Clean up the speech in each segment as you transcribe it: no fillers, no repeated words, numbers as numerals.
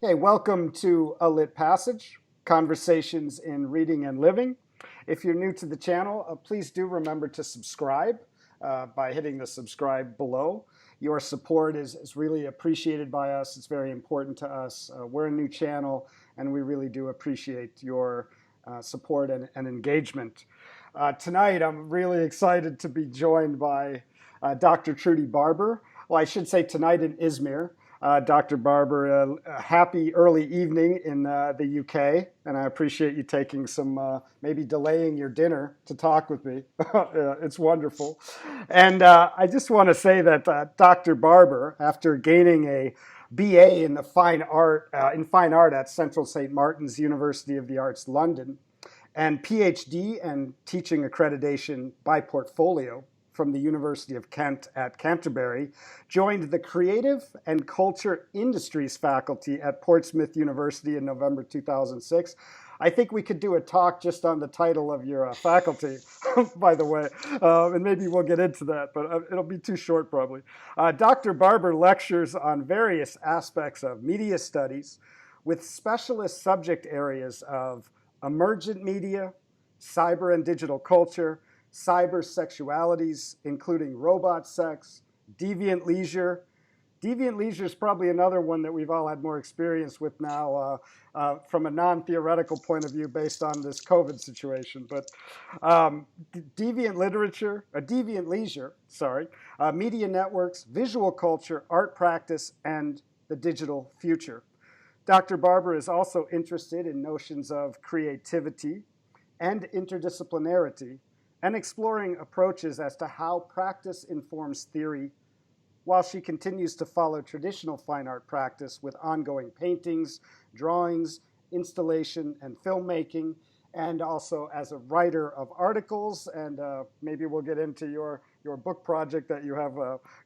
Hey, welcome to A Lit Passage, Conversations in Reading and Living. If you're new to the channel, please do remember to subscribe by hitting the subscribe below. Your support is really appreciated by us. It's very important to us. We're a new channel, and we really do appreciate your support and engagement. Tonight, I'm really excited to be joined by Dr. Trudy Barber. Well, I should say tonight in Izmir. Dr. Barber, happy early evening in the UK, and I appreciate you taking some, maybe delaying your dinner to talk with me. It's wonderful. And I just want to say that Dr. Barber, after gaining a BA in fine art at Central St. Martin's University of the Arts, London, and PhD and teaching accreditation by portfolio from the University of Kent at Canterbury, joined the Creative and Culture Industries faculty at Portsmouth University in November 2006. I think we could do a talk just on the title of your faculty, by the way, and maybe we'll get into that, but it'll be too short probably. Dr. Barber lectures on various aspects of media studies with specialist subject areas of emergent media, cyber and digital culture, cybersexualities, including robot sex, deviant leisure. Deviant leisure is probably another one that we've all had more experience with now from a non-theoretical point of view based on this COVID situation. But deviant leisure, media networks, visual culture, art practice, and the digital future. Dr. Barber is also interested in notions of creativity and interdisciplinarity, and exploring approaches as to how practice informs theory, while she continues to follow traditional fine art practice with ongoing paintings, drawings, installation, and filmmaking, and also as a writer of articles, and maybe we'll get into your book project that you have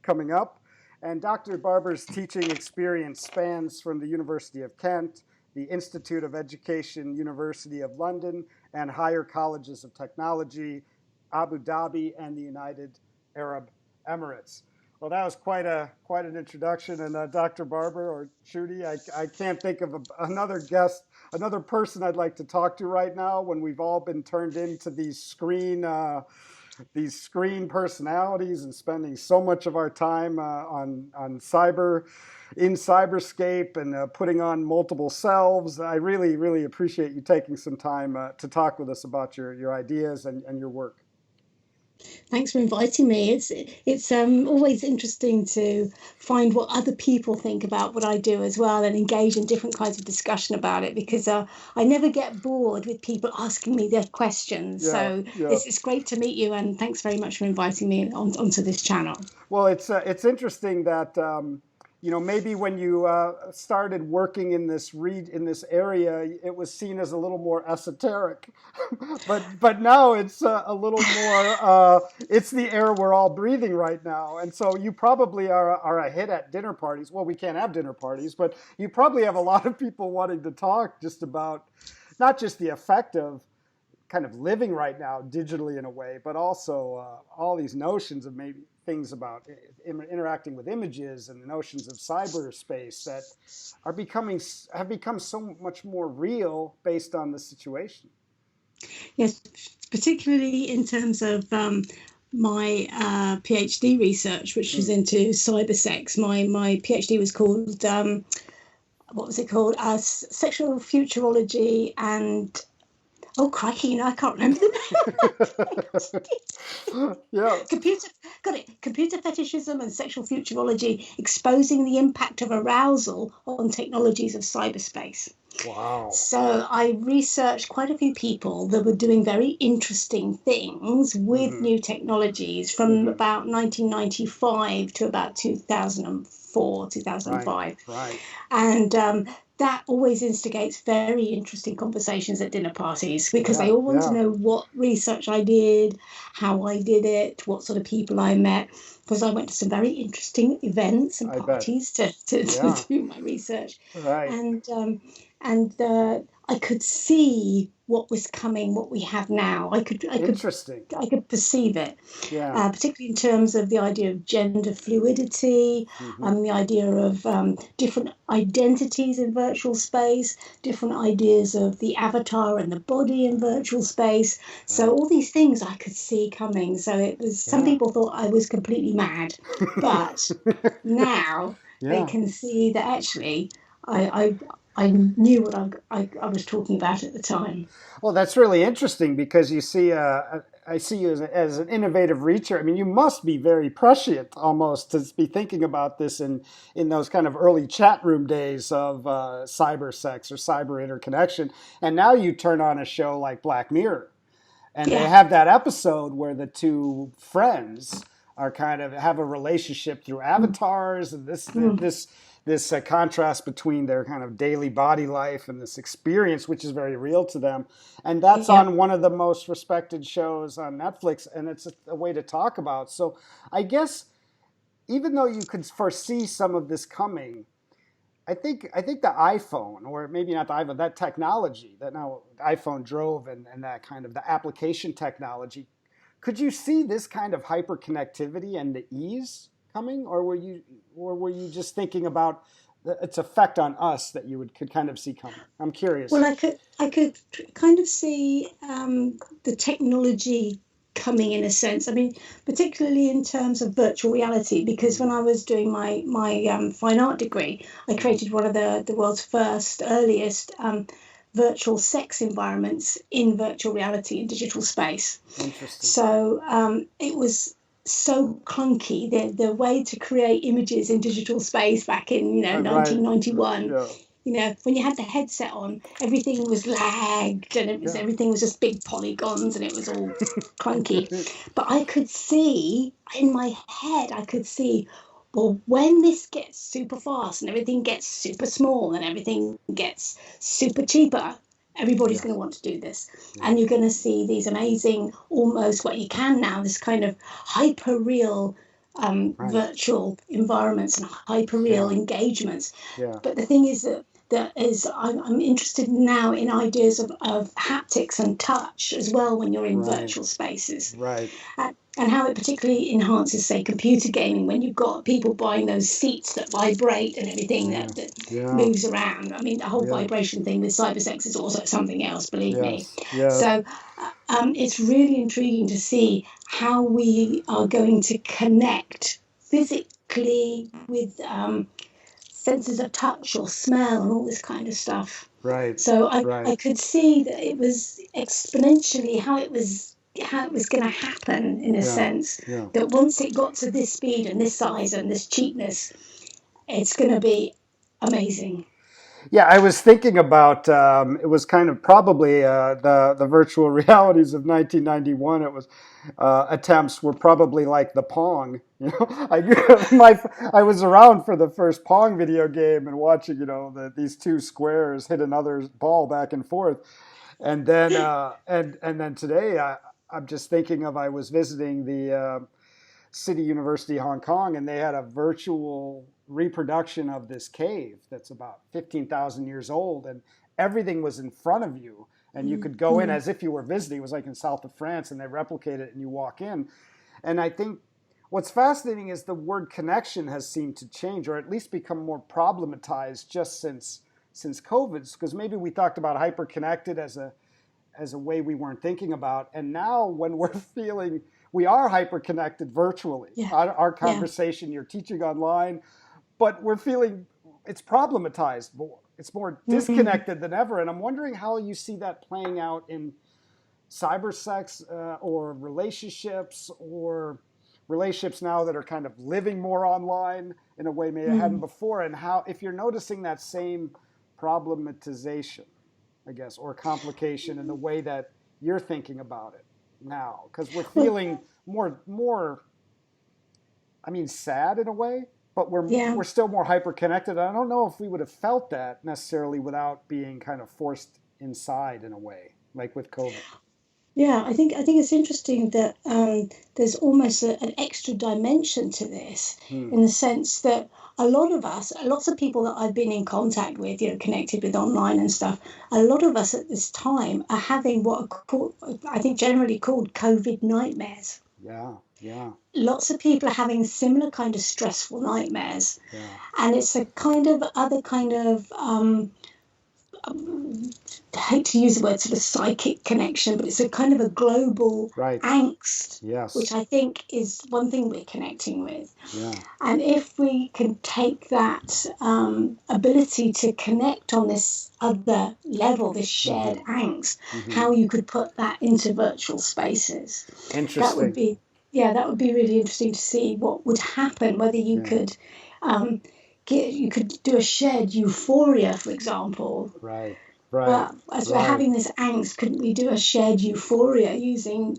coming up. And Dr. Barber's teaching experience spans from the University of Kent, the Institute of Education, University of London, and higher colleges of technology, Abu Dhabi, and the United Arab Emirates. Well, that was quite an introduction. And Dr. Barber or Trudy, I can't think of another guest, another person I'd like to talk to right now when we've all been turned into these screen personalities and spending so much of our time in cyberscape and putting on multiple selves. I really, really appreciate you taking some time to talk with us about your ideas and your work. Thanks for inviting me. It's always interesting to find what other people think about what I do as well, and engage in different kinds of discussion about it, because I never get bored with people asking me their questions. Yeah. It's great to meet you, and thanks very much for inviting me onto this channel. Well, it's interesting that maybe when you started working in this area, it was seen as a little more esoteric, but now it's a little more. It's the air we're all breathing right now, and so you probably are a hit at dinner parties. Well, we can't have dinner parties, but you probably have a lot of people wanting to talk just about not just the effect of kind of living right now digitally in a way, but also all these notions of maybe things about interacting with images and the notions of cyberspace that have become so much more real based on the situation. Yes, particularly in terms of my PhD research, which was into cybersex. My PhD was called, what was it called? Sexual Futurology and... Oh, crikey, I can't remember the name. Yeah. Computer fetishism and sexual futurology, exposing the impact of arousal on technologies of cyberspace. Wow. So I researched quite a few people that were doing very interesting things with new technologies from about 1995 to about 2004, 2005. Right. And that always instigates very interesting conversations at dinner parties, because they all want to know what research I did, how I did it, what sort of people I met, because I went to some very interesting events and parties to do my research. Right. and I could see what was coming, what we have now. Interesting. I could perceive it, Yeah. particularly in terms of the idea of gender fluidity, Hmm. and the idea of different identities in virtual space, different ideas of the avatar and the body in virtual space. So Right. all these things I could see coming. So it was, some Yeah. people thought I was completely mad, but now they Yeah. can see that actually I knew what I was talking about at the time. Well, that's really interesting because you see, I see you as an innovative reacher. I mean, you must be very prescient almost to be thinking about this in those kind of early chat room days of cyber sex or cyber interconnection. And now you turn on a show like Black Mirror, and they Yeah. have that episode where the two friends are kind of have a relationship through Mm, avatars, and mm, this contrast between their kind of daily body life and this experience, which is very real to them. And that's yeah. on one of the most respected shows on Netflix, and it's a way to talk about. So I guess even though you could foresee some of this coming, I think the iPhone, or maybe not the iPhone, that technology that now iPhone drove, and that kind of the application technology, could you see this kind of hyperconnectivity and the ease coming, or were you just thinking about its effect on us that you would could kind of see coming? I'm Well, curious. I could kind of see the technology coming in a sense. I mean, particularly in terms of virtual reality, because when Mm-hmm. I was doing my fine art degree, I Mm-hmm. created one of the world's first, earliest virtual sex environments in virtual reality in digital space. Interesting. So it was so clunky. The way to create images in digital space back in Right. 1991, Yeah. when you had the headset on, everything was lagged, and Yeah. everything was just big polygons, and it was all clunky. But I could see in my head, I could see, well, when this gets super fast and everything gets super small and everything gets super cheaper, everybody's going Yes. to want to do this. Yeah. And you're going to see these amazing, almost what you can now, this kind of hyper real Right. virtual environments and hyper real Yeah. engagements. Yeah. But the thing is I'm interested now in ideas of haptics and touch as well when you're in Right. virtual spaces, Right. and how it particularly enhances, say, computer gaming when you've got people buying those seats that vibrate and everything Yeah. that Yeah. moves around. I mean, the whole Yeah. vibration thing with cybersex is also something else, believe me. Yes. Yes. So it's really intriguing to see how we are going to connect physically with senses of touch or smell and all this kind of stuff. Right. So Right. I could see that it was exponentially how it was going to happen, in a Yeah. sense, Yeah. that once it got to this speed and this size and this cheapness, it's going to be amazing. Yeah, I was thinking about it was kind of probably the virtual realities of 1991. It was attempts were probably like the Pong. I was around for the first Pong video game and watching these two squares hit another ball back and forth, and then and then today I'm just thinking of I was visiting the City University Hong Kong, and they had a virtual reproduction of this cave that's about 15,000 years old, and everything was in front of you, and you could go in Mm-hmm. as if you were visiting. It was like in south of France, and they replicate it, and you walk in. And I think what's fascinating is the word connection has seemed to change, or at least become more problematized just since COVID, because maybe we talked about hyper-connected as a way we weren't thinking about. And now, when we're feeling we are hyper connected virtually, Yeah, our yeah. conversation, you're teaching online, but we're feeling it's problematized more. It's more Mm-hmm. disconnected than ever. And I'm wondering how you see that playing out in cyber sex or relationships, or relationships now that are kind of living more online in a way maybe it hadn't Mm-hmm. before, and how if you're noticing that same problematization, I guess, or complication in the way that you're thinking about it now, because we're Well, feeling more. I mean, sad in a way, but we're yeah. we're still more hyper connected. I don't know if we would have felt that necessarily without being kind of forced inside in a way, like with COVID. Yeah, I think it's interesting that there's almost an extra dimension to this, in the sense that a lot of us, lots of people that I've been in contact with, connected with online and stuff, a lot of us at this time are having what are called, I think generally called COVID nightmares. Yeah, yeah, Lots of people are having similar kind of stressful nightmares, yeah. and it's a kind of other kind of I hate to use the word sort of psychic connection, but it's a kind of a global Right. angst, which Yes. I think is one thing we're connecting with. Yeah. And if we can take that ability to connect on this other level, this shared angst, how you could put that into virtual spaces, that would Interesting. be, yeah, that would be really interesting to see what would happen, whether you Yeah. could you could do a shared euphoria, for example. Right. Right. But as we're Right. having this angst, couldn't we do a shared euphoria using,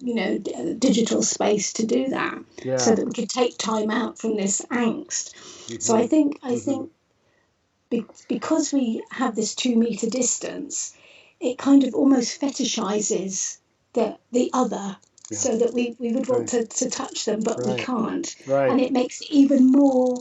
digital space to do that, so Yeah. that we could take time out from this angst? So Mm-hmm. I Mm-hmm. think because we have this 2 meter distance, it kind of almost fetishizes the other, Yeah. so that we would want Right. to touch them, but we Right. can't. And Right. it makes it even more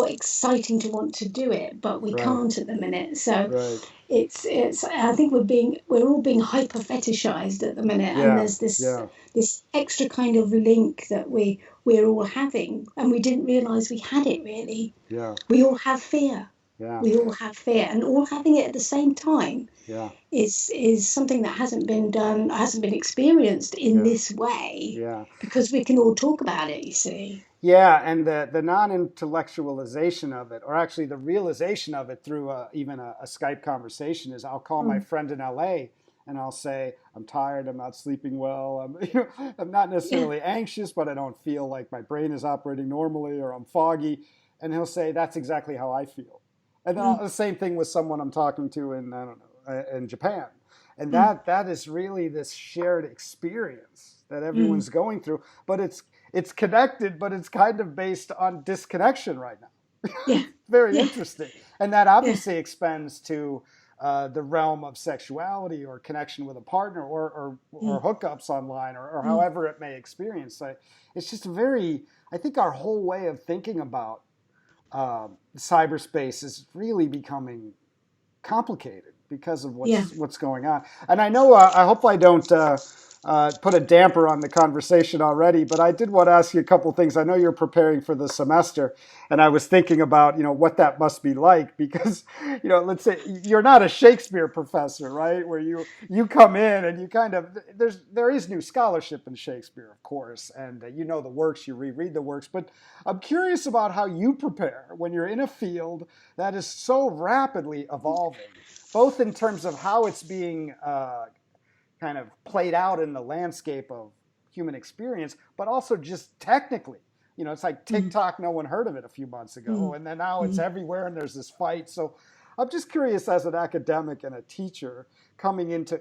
exciting to want to do it, but we Right. can't at the minute. So Right. it's I think we're all being hyper fetishized at the minute, and Yeah. there's this Yeah. this extra kind of link that we're all having, and we didn't realize we had it really. Yeah. We all have fear. Yeah. We all have fear, and all having it at the same time Yeah. is something that hasn't been experienced in Yeah. this way, Yeah. because we can all talk about it, you see. Yeah, and the non-intellectualization of it, or actually the realization of it through even a Skype conversation, is I'll call my Mm. friend in LA and I'll say, I'm tired, I'm not sleeping well, I'm not Yeah. necessarily anxious, but I don't feel like my brain is operating normally, or I'm foggy. And he'll say, that's exactly how I feel. And then Mm. the same thing with someone I'm talking to in, I don't know, in Japan. And Mm. that is really this shared experience that Mm. everyone's going through, but it's connected, but it's kind of based on disconnection right now. Yeah. Very Yeah. interesting. And that Yeah. obviously expands to the realm of sexuality or connection with a partner, or Mm. hookups online, or Mm. however it may experience. So it's just very, I think our whole way of thinking about cyberspace is really becoming complicated because of Yeah. what's going on. And I know I hope I don't put a damper on the conversation already, but I did want to ask you a couple things. I know you're preparing for the semester, and I was thinking about what that must be like, because let's say you're not a Shakespeare professor, right? Where you come in and you kind of there is new scholarship in Shakespeare, of course, and the works, you reread the works, but I'm curious about how you prepare when you're in a field that is so rapidly evolving, both in terms of how it's being kind of played out in the landscape of human experience, but also just technically. It's like Mm. TikTok, no one heard of it a few months ago, Mm. and then now it's Mm. everywhere and there's this fight. So I'm just curious, as an academic and a teacher coming into,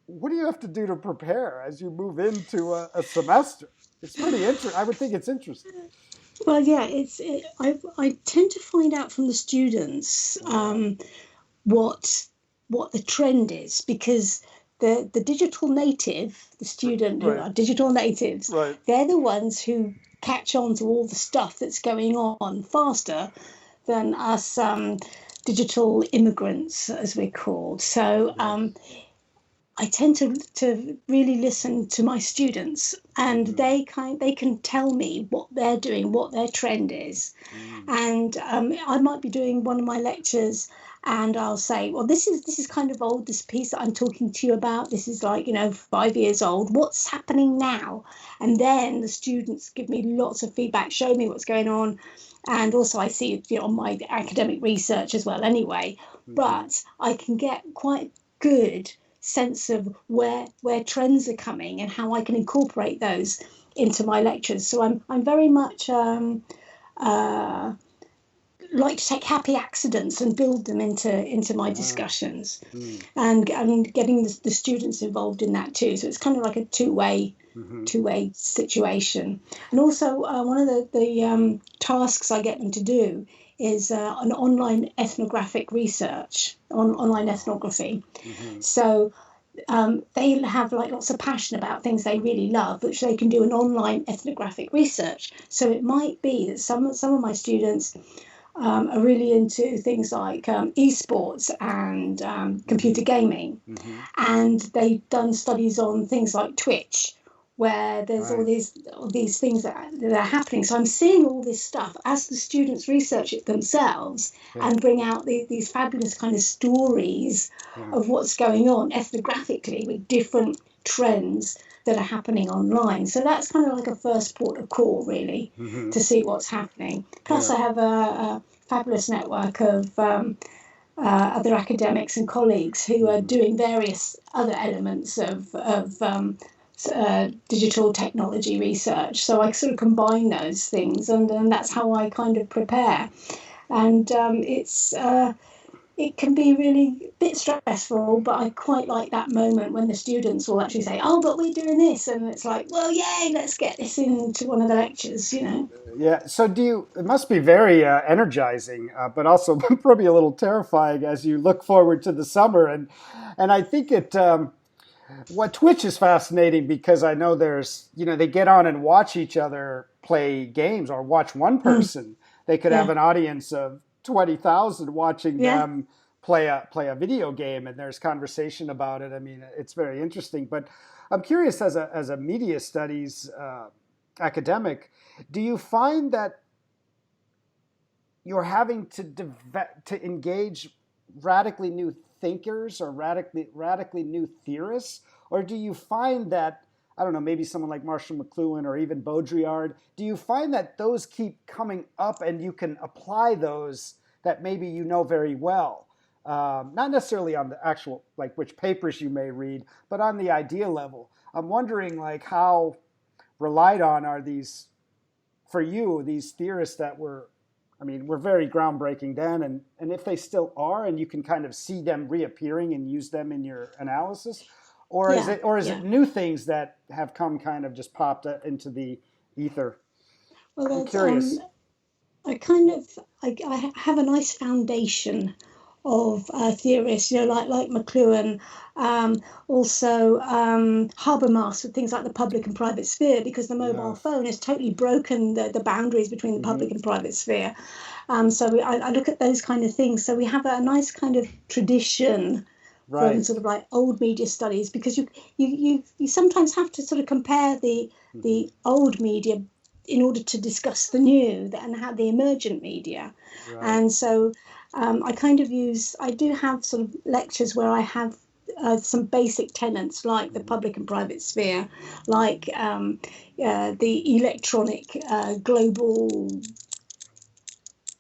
what do you have to do to prepare as you move into a semester? It's pretty interesting. I would think it's interesting. Well, yeah, I tend to find out from the students what the trend is, because the digital native, the student who Right, are digital natives, right. they're the ones who catch on to all the stuff that's going on faster than us digital immigrants, as we're called. So Yeah. I tend to really listen to my students, and Mm-hmm. they can tell me what they're doing, what their trend is. Mm. And I might be doing one of my lectures, and I'll say, well, this is kind of old. This piece that I'm talking to you about, this is like 5 years old. What's happening now? And then the students give me lots of feedback, show me what's going on, and also I see it on my academic research as well. Anyway, Mm-hmm. but I can get quite good sense of where trends are coming and how I can incorporate those into my lectures. So I'm very much uh, like to take happy accidents and build them into my Ah. discussions, Mm. and getting the students involved in that too. So it's kind of like a Mm-hmm. two-way situation. And also one of the tasks I get them to do is an online ethnographic research on online ethnography. Mm-hmm. So they have like lots of passion about things they really love, which they can do an online ethnographic research. So it might be that some of my students are really into things like esports and computer gaming, and they've done studies on things like Twitch, where there's Right. all these things that are happening. So I'm seeing all this stuff as the students research it themselves Yeah. and bring out these fabulous kind of stories Yeah. of what's going on ethnographically with different trends that are happening online. So that's kind of like a first port of call, really, to see what's happening. Plus, Yeah. I have a fabulous network of other academics and colleagues who are doing various other elements of digital technology research. So I sort of combine those things, and that's how I kind of prepare. And it can be really a bit stressful, but I quite like that moment when the students will actually say, "Oh, but we're doing this," and it's like, "Well, yay, let's get this into one of the lectures," you know. Yeah. So it must be very energizing, but also probably a little terrifying as you look forward to the summer. And I think what Twitch is fascinating because I know they get on and watch each other play games or watch one Mm, person. They could have yeah, an audience of 20,000 watching yeah. them play a video game, and there's conversation about it. I mean, it's very interesting. But I'm curious, as a media studies academic, do you find that you're having to engage radically new thinkers or radically new theorists, or do you find that, I don't know, maybe someone like Marshall McLuhan or even Baudrillard, do you find that those keep coming up and you can apply those that maybe you know very well, not necessarily on the actual, like, which papers you may read, but on the idea level? I'm wondering, like, how relied on are these, for you, these theorists that were very groundbreaking then, and if they still are, and you can kind of see them reappearing and use them in your analysis, or is Yeah, it yeah. new things that have come kind of just popped into the ether? Well, I'm there's curious. I kind of I have a nice foundation of theorists, you know, like McLuhan, also Habermas with things like the public and private sphere, because the mobile Yes. phone has totally broken the boundaries between the Hmm. public and private sphere. I look at those kind of things. So we have a nice kind of tradition from Right. sort of like old media studies, because you sometimes have to sort of compare Hmm. the old media in order to discuss the new and how the emergent media. Right. And so I do have sort of lectures where I have some basic tenets like the Hmm. public and private sphere, like the electronic global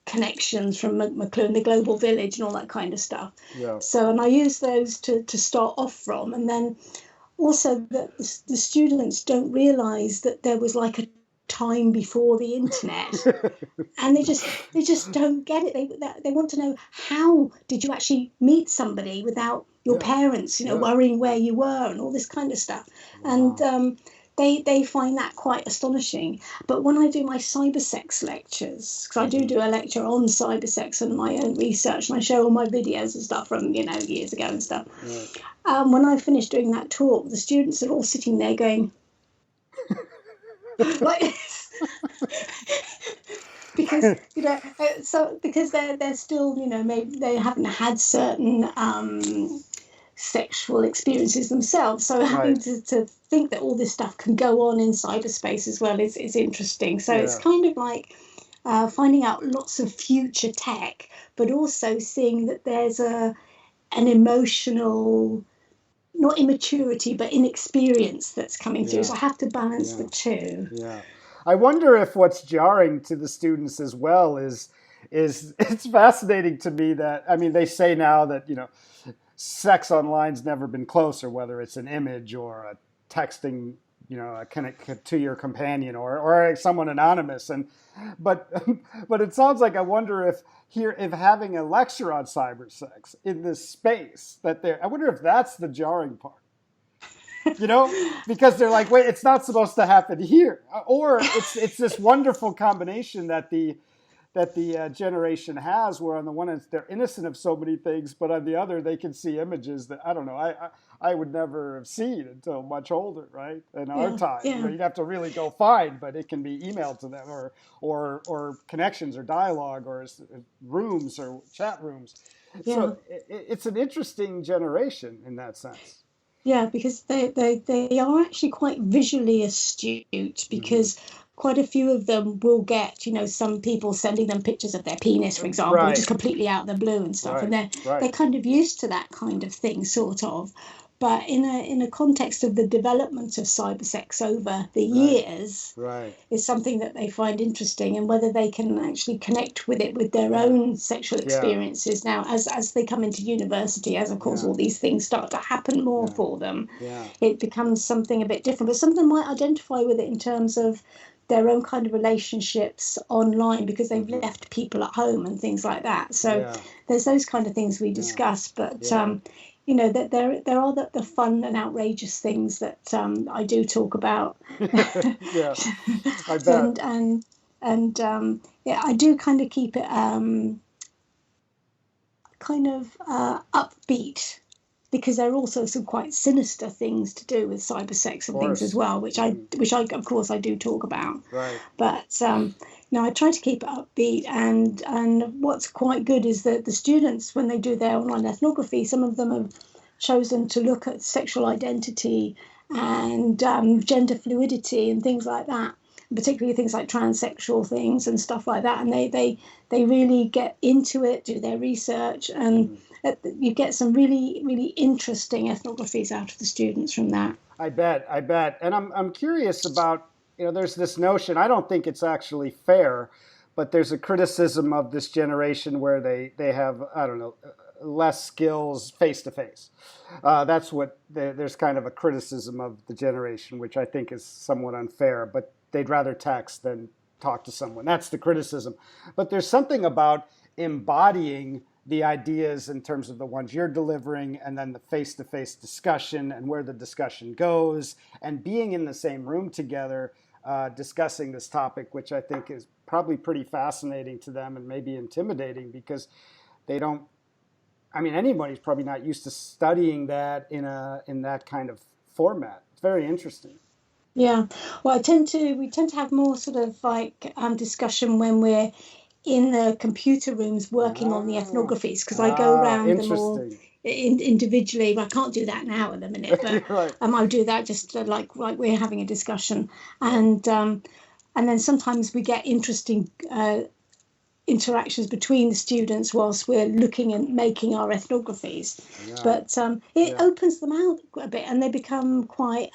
connections from McLuhan, the global village, and all that kind of stuff. Yeah. So, and I use those to start off from, and then also that the students don't realize that there was like a time before the internet, and they just don't get it. They want to know, how did you actually meet somebody without your Yeah. parents, Yeah. worrying where you were and all this kind of stuff. And Wow. they find that quite astonishing. But when I do my cybersex lectures, because I do Hmm. do a lecture on cybersex and my own research, and I show all my videos and stuff from years ago and stuff. Right. When I finish doing that talk, the students are all sitting there going like, because because they're still, maybe they haven't had certain sexual experiences themselves, so having Right. to think that all this stuff can go on in cyberspace as well is interesting. So it's Yeah. kind of like finding out lots of future tech, but also seeing that there's an emotional, not immaturity, but inexperience that's coming through. So Yeah. I have to balance Yeah. the two. Yeah. I wonder if what's jarring to the students as well is it's fascinating to me that, I mean, they say now that, sex online's never been closer, whether it's an image or a texting, a connect to your companion, or someone anonymous. But but it sounds like, I wonder if having a lecture on cyber sex in this space I wonder if that's the jarring part, because they're like, wait, it's not supposed to happen here, or it's this wonderful combination that that the generation has, where on the one hand they're innocent of so many things, but on the other they can see images that I don't know I would never have seen until much older, right? In our time, yeah, you'd have to really go find, but it can be emailed to them, or connections, or dialogue, or rooms, or chat rooms. yeah. So it's an interesting generation in that sense. Yeah, because they are actually quite visually astute, Hmm. because quite a few of them will get, some people sending them pictures of their penis, for example, Right, just completely out of the blue and stuff. And right, they're right. kind of used to that kind of thing, sort of. But in a context of the development of cybersex over the Right, years, right. is something that they find interesting, and whether they can actually connect with it with their Yeah, own sexual yeah, experiences now, as they come into university, as of course yeah, all these things start to happen more yeah, for them, yeah. it becomes something a bit different. But some of them might identify with it in terms of their own kind of relationships online, because they've Hmm. left people at home and things like that. So Yeah, there's those kind of things we yeah, discuss. But yeah, that there are the fun and outrageous things that I do talk about. yeah. I bet. And yeah, I do kind of keep it kind of upbeat, because there are also some quite sinister things to do with cybersex Of and things as course. well, Hmm. which I of course I do talk about. Right. But I try to keep it upbeat, and what's quite good is that the students, when they do their online ethnography, some of them have chosen to look at sexual identity and gender fluidity and things like that, particularly things like transsexual things and stuff like that. And they really get into it, do their research, and Hmm. you get some really, really interesting ethnographies out of the students from that. I bet. I bet. And I'm curious about, there's this notion, I don't think it's actually fair, but there's a criticism of this generation where they have, I don't know, less skills face to face. That's what there's kind of a criticism of the generation, which I think is somewhat unfair, but they'd rather text than talk to someone. That's the criticism. But there's something about embodying the ideas in terms of the ones you're delivering, and then the face-to-face discussion and where the discussion goes, and being in the same room together, discussing this topic, which I think is probably pretty fascinating to them and maybe intimidating, because they don't, I mean, anybody's probably not used to studying that in that kind of format. It's very interesting. Yeah, well, we tend to have more sort of like discussion when we're in the computer rooms working on the Ah, ethnographies, because I go around them all interesting. individually. I can't do that now at the minute, but You're right. I'll do that just like we're having a discussion, and then sometimes we get interesting interactions between the students whilst we're looking and making our ethnographies. Yeah, But it yeah. opens them out a bit, and they become quite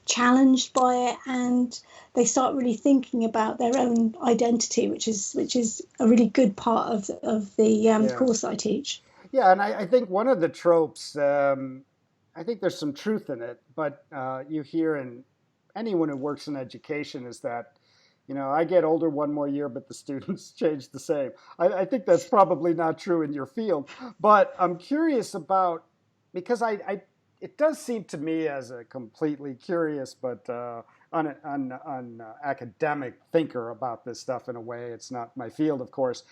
challenged by it, and they start really thinking about their own identity, which is a really good part of the Yeah. course I teach. Yeah, and I think one of the tropes, I think there's some truth in it, but you hear in anyone who works in education is that, I get older one more year, but the students change the same. I think that's probably not true in your field, but I'm curious about, because it does seem to me, as a completely curious but academic thinker about this stuff, in a way, it's not my field, of course,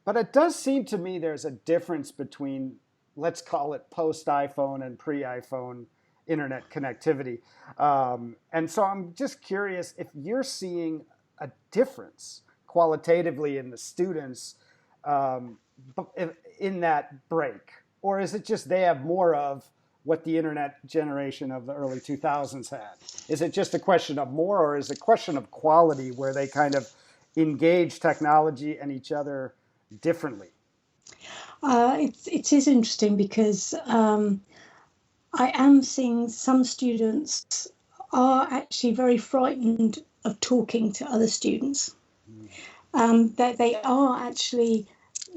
but it does seem to me there's a difference between, let's call it post iPhone and pre iPhone internet connectivity. And so I'm just curious if you're seeing a difference qualitatively in the students, um, in that break, or is it just they have more of what the internet generation of the early 2000s had? Is it just a question of more, or is it a question of quality, where they kind of engage technology and each other differently? It is interesting, because I am seeing some students are actually very frightened of talking to other students. That they are actually,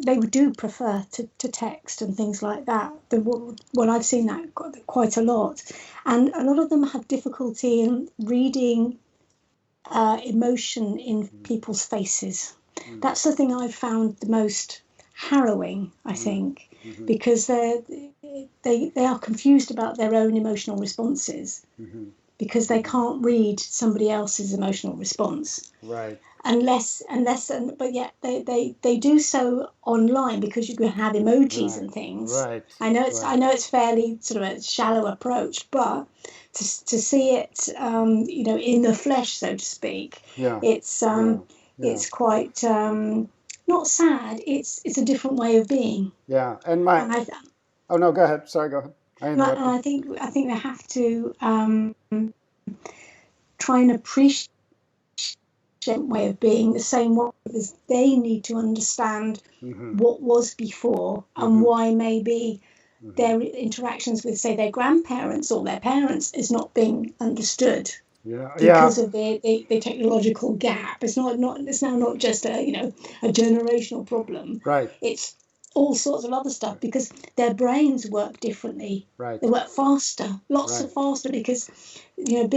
they do prefer to text and things like that. Well, I've seen that quite a lot, and a lot of them have difficulty in reading emotion in people's faces. Mm, That's the thing I've found the most harrowing, I mm, think, mhm, because they are confused about their own emotional responses, mhm. because they can't read somebody else's emotional response. Right. But yet they do so online because you can have emojis Right. and things. Right. I know Right. it's fairly sort of a shallow approach, but to see it, in the flesh, so to speak, Yeah. it's Yeah. it's quite not sad. It's a different way of being. Yeah. And And I oh no, go ahead. Sorry, go ahead. I and interrupted. I think we have to try and appreciate way of being the same way as they need to understand Mm-hmm. what was before and Mm-hmm. why maybe Mm-hmm. their interactions with, say, their grandparents or their parents is not being understood Yeah. Yeah. because of the technological gap. It's now not just a generational problem. Right. It's all sorts of other stuff because their brains work differently. Right. They work faster, lots Right. of faster because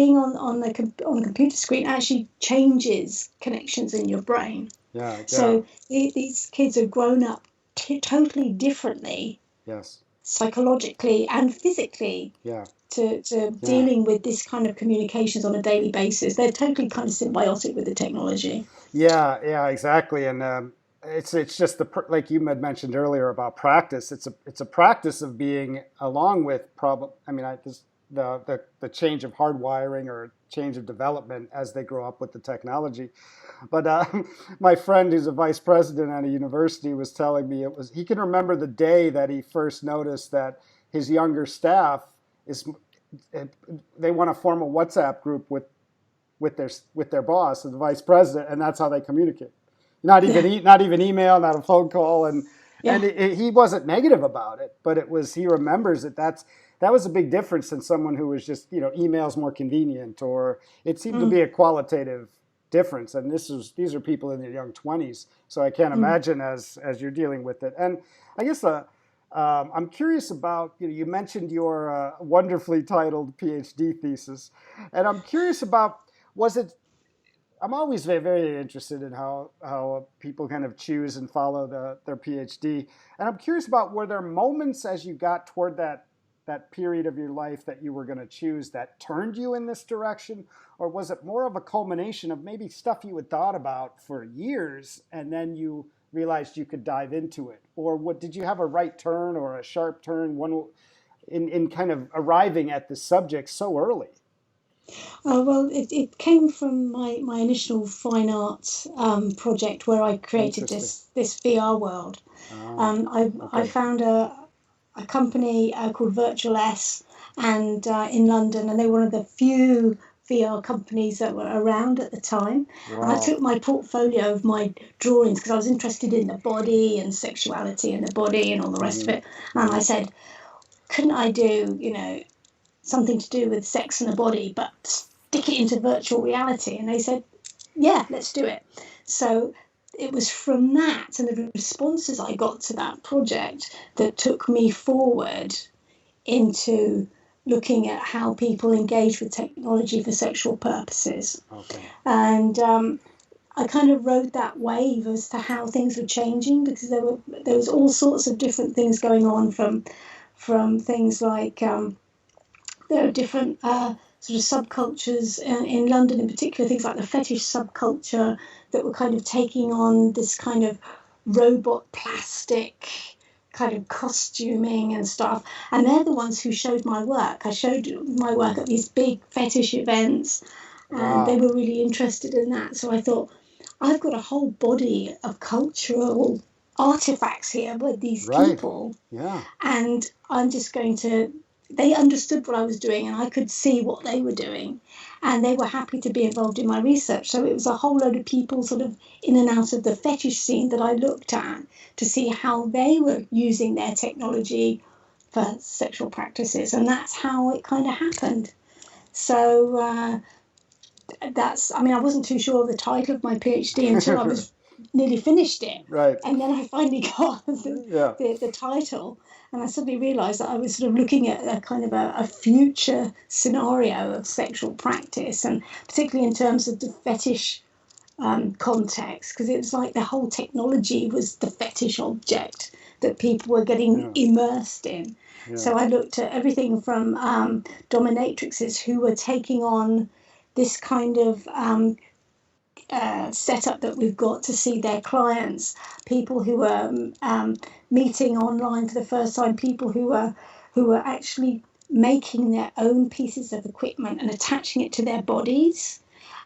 being on a computer screen actually changes connections in your brain. Yeah. Yeah. So these kids have grown up totally differently, Yes. psychologically and physically, Yeah. to Yeah. dealing with this kind of communications on a daily basis. They're totally kind of symbiotic with the technology. Yeah. Yeah. Exactly. And it's just like you had mentioned earlier about practice. It's a practice of being along with problem. I mean, the change of hardwiring or change of development as they grow up with the technology. But my friend, who's a vice president at a university, was telling me he can remember the day that he first noticed that his younger staff they want to form a WhatsApp group with their boss, the vice president, and that's how they communicate. Not even email, not a phone call, and Yeah. he wasn't negative about it, but he remembers that was a big difference than someone who was just emails more convenient, or it seemed to be a qualitative difference. And these are people in their young 20s, so I can't imagine as you're dealing with it. And I guess I'm curious about you mentioned your wonderfully titled PhD thesis, and I'm curious about was it I'm always very, very interested in how people kind of choose and follow their PhD. And I'm curious about, were there moments as you got toward that period of your life that you were going to choose that turned you in this direction? Or was it more of a culmination of maybe stuff you had thought about for years and then you realized you could dive into it? Or did you have a right turn or a sharp turn in kind of arriving at the subject so early? Well, it came from my initial fine arts project where I created Interesting. this VR world. I Okay. found a company called Virtual S and in London, and they were one of the few VR companies that were around at the time. And I Wow. took my portfolio of my drawings because I was interested in the body and sexuality and the body and all the rest of it. And I said, couldn't I do, something to do with sex and the body, but stick it into virtual reality? And they said, yeah, let's do it. So it was from that and the responses I got to that project that took me forward into looking at how people engage with technology for sexual purposes. Okay. And I kind of rode that wave as to how things were changing because there was all sorts of different things going on from things like there are different sort of subcultures in London in particular, things like the fetish subculture that were kind of taking on this kind of robot plastic kind of costuming and stuff. And they're the ones who showed my work. I showed my work at these big fetish events and they were really interested in that. So I thought, I've got a whole body of cultural artifacts here with these people. Yeah. And I'm just going to they understood what I was doing and I could see what they were doing and they were happy to be involved in my research. So it was a whole load of people sort of in and out of the fetish scene that I looked at to see how they were using their technology for sexual practices, and that's how it kind of happened. So I wasn't too sure of the title of my PhD until I was nearly finished it. Right. And then I finally got Yeah. the title, and I suddenly realised that I was sort of looking at a kind of a future scenario of sexual practice, and particularly in terms of the fetish context, because it was like the whole technology was the fetish object that people were getting immersed in. So I looked at everything from dominatrixes who were taking on this kind of setup that we've got to see their clients, people who were meeting online for the first time, people who were actually making their own pieces of equipment and attaching it to their bodies,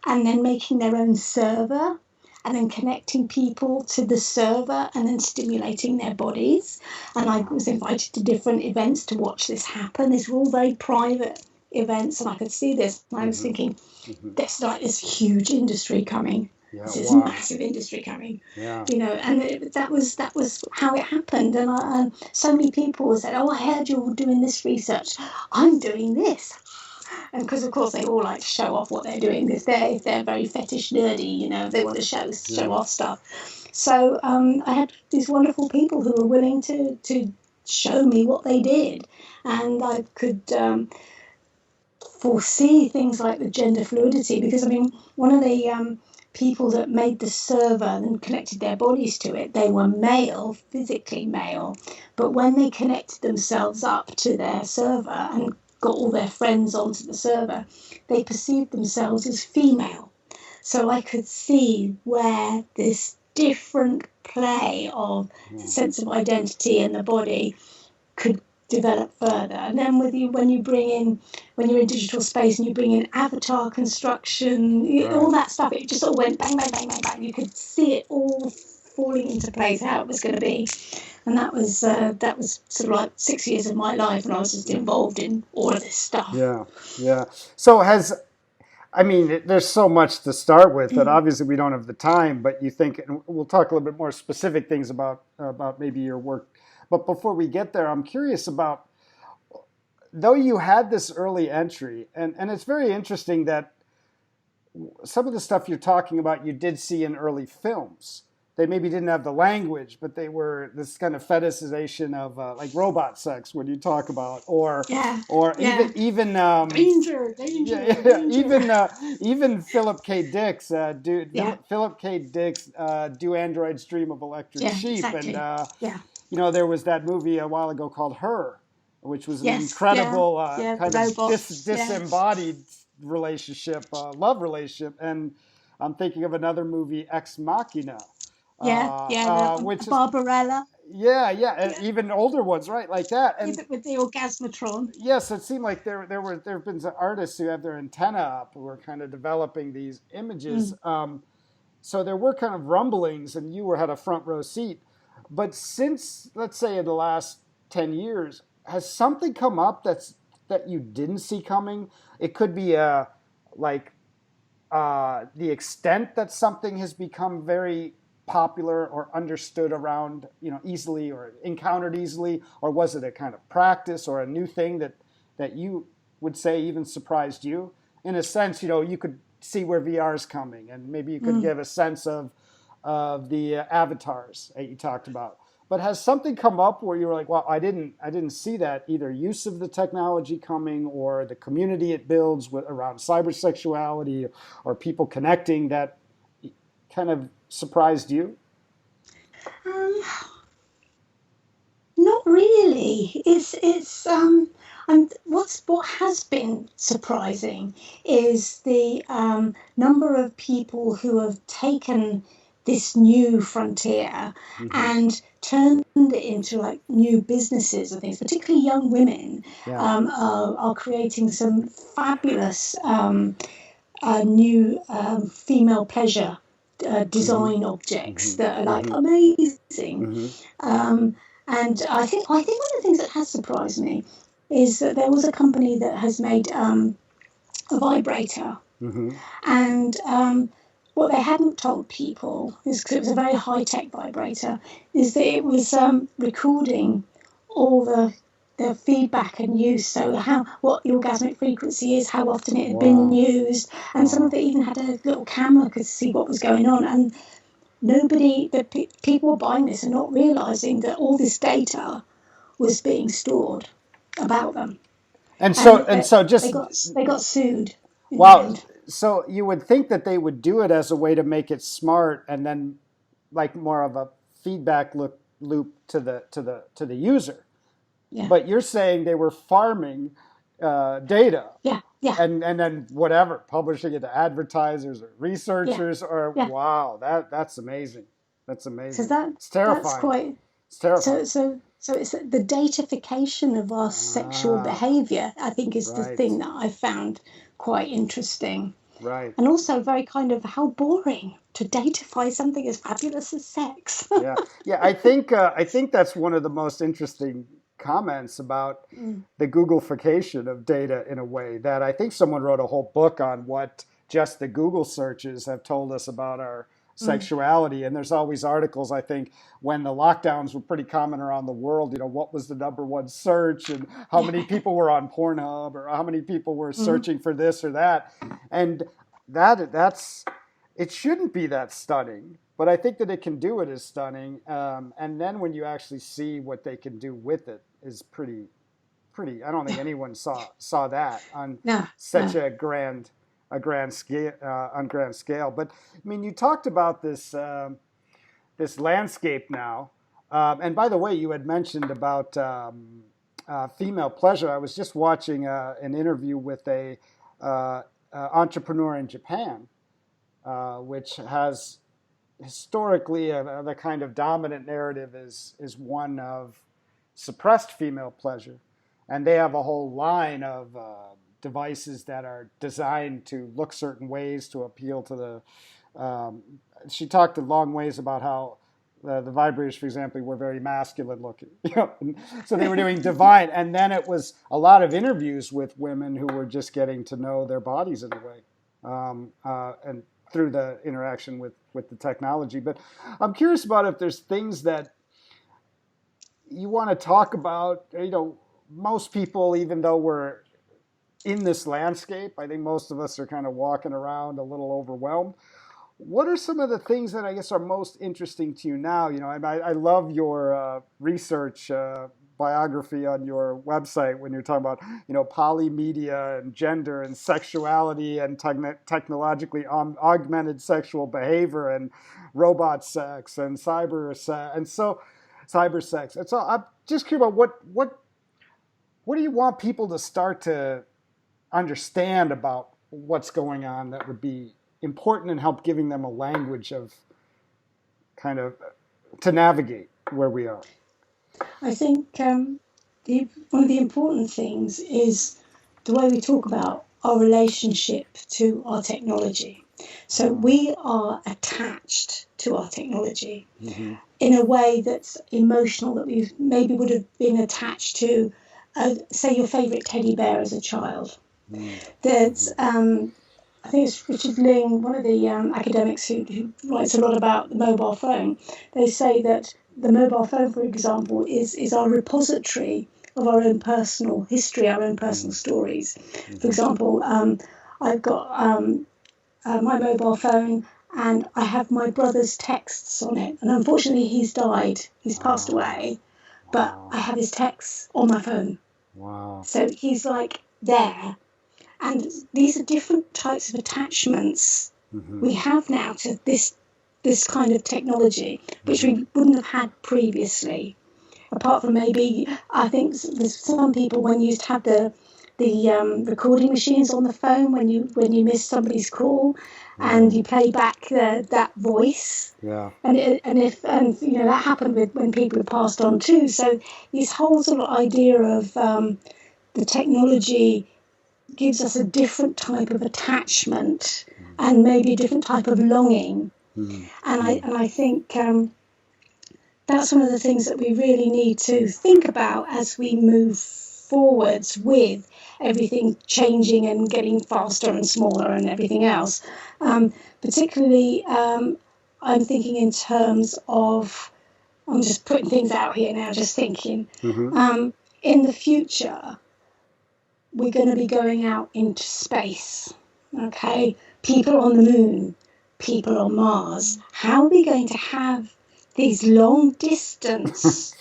and then making their own server, and then connecting people to the server and then stimulating their bodies. And I was invited to different events to watch this happen. These were all very private events, and I could see this, and I was thinking, there's like this huge industry coming. This is massive industry coming. And that was how it happened. And so many people said, "Oh, I heard you were doing this research. I'm doing this." And because of course they all like to show off what they're doing. If they're very fetish nerdy, they want to show off stuff. So I had these wonderful people who were willing to show me what they did, and I could foresee things like the gender fluidity, because I mean, one of the people that made the server and connected their bodies to it, they were male, physically male, but when they connected themselves up to their server and got all their friends onto the server, they perceived themselves as female. So I could see where this different play of sense of identity in the body could develop further. And then when you're in digital space and you bring in avatar construction, all that stuff, it just all went bang, bang, bang, bang, bang. You could see it all falling into place, how it was going to be. And that was sort of like 6 years of my life, and I was just involved in all of this stuff. Yeah. So there's so much to start with that obviously we don't have the time, but you think, and we'll talk a little bit more specific things about maybe your work. But before we get there, I'm curious about, though you had this early entry, and it's very interesting that some of the stuff you're talking about you did see in early films. They maybe didn't have the language, but they were this kind of fetishization of like robot sex when you talk about, or even danger. Even Philip K. Dick's Philip K. Dick's Do Androids Dream of Electric Sheep, exactly. and there was that movie a while ago called Her, which was an incredible kind of disembodied relationship, love relationship, and I'm thinking of another movie, Ex Machina. Which Barbarella. And even older ones, right, like that, and with the orgasmatron. Yes, it seemed like there have been some artists who have their antenna up who are kind of developing these images. So there were kind of rumblings, and you had a front row seat. But since, let's say, in the last 10 years, has something come up that you didn't see coming? It could be the extent that something has become very popular or understood around, easily or encountered easily, or was it a kind of practice or a new thing that you would say even surprised you? In a sense, you could see where VR is coming, and maybe you could give a sense of the avatars that you talked about. But has something come up where you were like, "Well, I didn't see that, either use of the technology coming or the community it builds around cybersexuality or people connecting, that kind of surprised you?" Not really. And what has been surprising is the number of people who have taken this new frontier and turned it into like new businesses and things. Particularly young women are creating some fabulous new female pleasure design objects that are like amazing. And I think one of the things that has surprised me is that there was a company that has made a vibrator, and what they hadn't told people is, because it was a very high-tech vibrator, is that it was recording all the feedback and use, so what the orgasmic frequency is, how often it had been used, and some of it even had a little camera to see what was going on. And people were buying this and not realizing that all this data was being stored about them. And so they got sued. Wow. so you would think that they would do it as a way to make it smart, and then like more of a feedback loop to the user. Yeah. But you're saying they were farming data. Yeah. Yeah. And then whatever, publishing it to advertisers or researchers, or Yeah. wow, that's amazing. That's amazing. So It's terrifying. that's quite. It's terrifying. So it's the datafication of our sexual behavior, I think, is the thing that I found quite interesting. Right. And also very kind of how boring to datify something as fabulous as sex. Yeah. I think that's one of the most interesting comments about the Googleification of data, in a way that I think someone wrote a whole book on what just the Google searches have told us about our sexuality. And there's always articles, I think, when the lockdowns were pretty common around the world, what was the #1 search, and how many people were on Pornhub, or how many people were searching for this or that. And that's it shouldn't be that stunning, but I think that it can do it is stunning. And then when you actually see what they can do with it is pretty. I don't think anyone saw that on such a grand scale. But I mean, you talked about this landscape now, and by the way, you had mentioned about female pleasure. I was just watching an interview with a entrepreneur in Japan, which has historically the kind of dominant narrative is one of suppressed female pleasure, and they have a whole line of devices that are designed to look certain ways to appeal to the. She talked a long ways about how the vibrators, for example, were very masculine looking. So they were doing divine, and then it was a lot of interviews with women who were just getting to know their bodies in a way, and through the interaction with the technology. But I'm curious about if there's things that you want to talk about. Most people, even though we're in this landscape, I think most of us are kind of walking around a little overwhelmed. What are some of the things that I guess are most interesting to you now? I love your research biography on your website when you're talking about, polymedia and gender and sexuality and technologically augmented sexual behavior and robot sex and cybersex. And so I'm just curious about what do you want people to start to understand about what's going on that would be important and help giving them a language of kind of to navigate where we are? I think one of the important things is the way we talk about our relationship to our technology. So we are attached to our technology in a way that's emotional, that we maybe would have been attached to, say, your favorite teddy bear as a child. That's I think it's Richard Ling, one of the academics who writes a lot about the mobile phone. They say that the mobile phone, for example, is our repository of our own personal history, our own personal stories. For example, I've got my mobile phone, and I have my brother's texts on it. And unfortunately, he's died. He's passed away. But I have his texts on my phone. Wow. So he's like there. And these are different types of attachments we have now to this kind of technology, which we wouldn't have had previously. Apart from maybe, I think there's some people, when you used to have the recording machines on the phone, when you miss somebody's call, and you play back that voice. Yeah. And that happened when people had passed on too. So this whole sort of idea of the technology gives us a different type of attachment and maybe a different type of longing. And I think that's one of the things that we really need to think about as we move forwards with everything changing and getting faster and smaller and everything else. Particularly, I'm thinking in terms of, I'm just putting things out here now, just thinking, in the future, we're going to be going out into space, okay? People on the moon, people on Mars. How are we going to have these long distance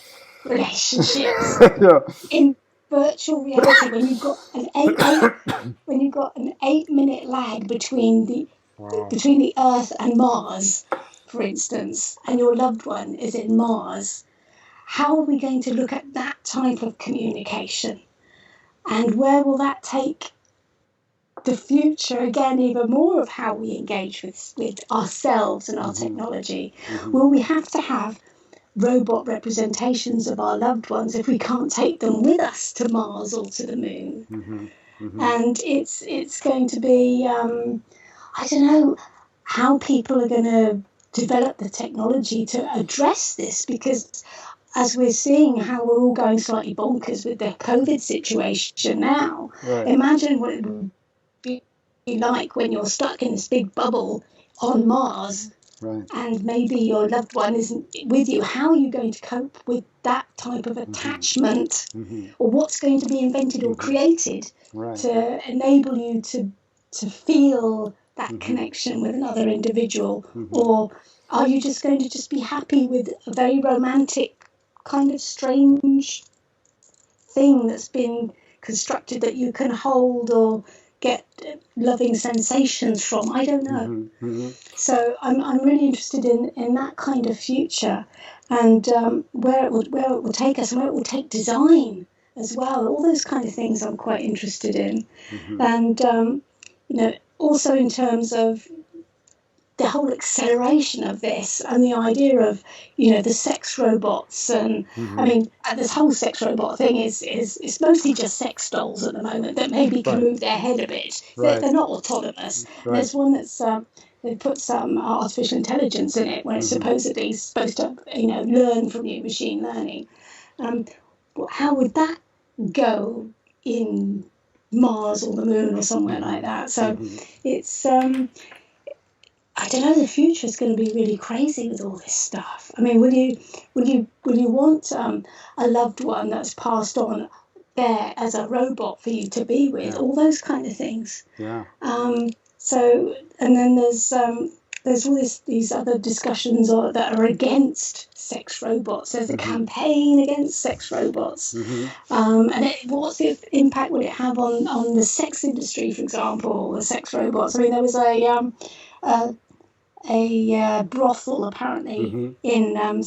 relationships virtual reality, when you've got an 8 minute lag between the Earth and Mars, for instance, and your loved one is in Mars, how are we going to look at that type of communication? And where will that take the future, again, even more of how we engage with ourselves and our technology? Will we have to have robot representations of our loved ones if we can't take them with us to Mars or to the moon? And it's going to be, I don't know how people are going to develop the technology to address this, because as we're seeing how we're all going slightly bonkers with the COVID situation now, imagine what it would be like when you're stuck in this big bubble on Mars, and maybe your loved one isn't with you. How are you going to cope with that type of attachment? Or what's going to be invented or created to enable you to feel that connection with another individual? Or are you just going to just be happy with a very romantic, kind of strange thing that's been constructed that you can hold or get loving sensations from? I don't know. So I'm really interested in that kind of future, and where it will take us, and where it will take design as well. All those kind of things I'm quite interested in. And also in terms of the whole acceleration of this, and the idea of the sex robots, and I mean, this whole sex robot thing is mostly just sex dolls at the moment that maybe can move their head a bit. They're not autonomous. There's one that's they put some artificial intelligence in it when it's supposedly supposed to learn from you, machine learning. How would that go in Mars or the moon or somewhere like that? So it's I don't know. The future is going to be really crazy with all this stuff. I mean, will you want a loved one that's passed on there as a robot for you to be with? All those kind of things. So, and then there's all these other discussions that are against sex robots. There's a campaign against sex robots. And what's the impact would it have on the sex industry, for example, the sex robots? I mean, there was a brothel apparently in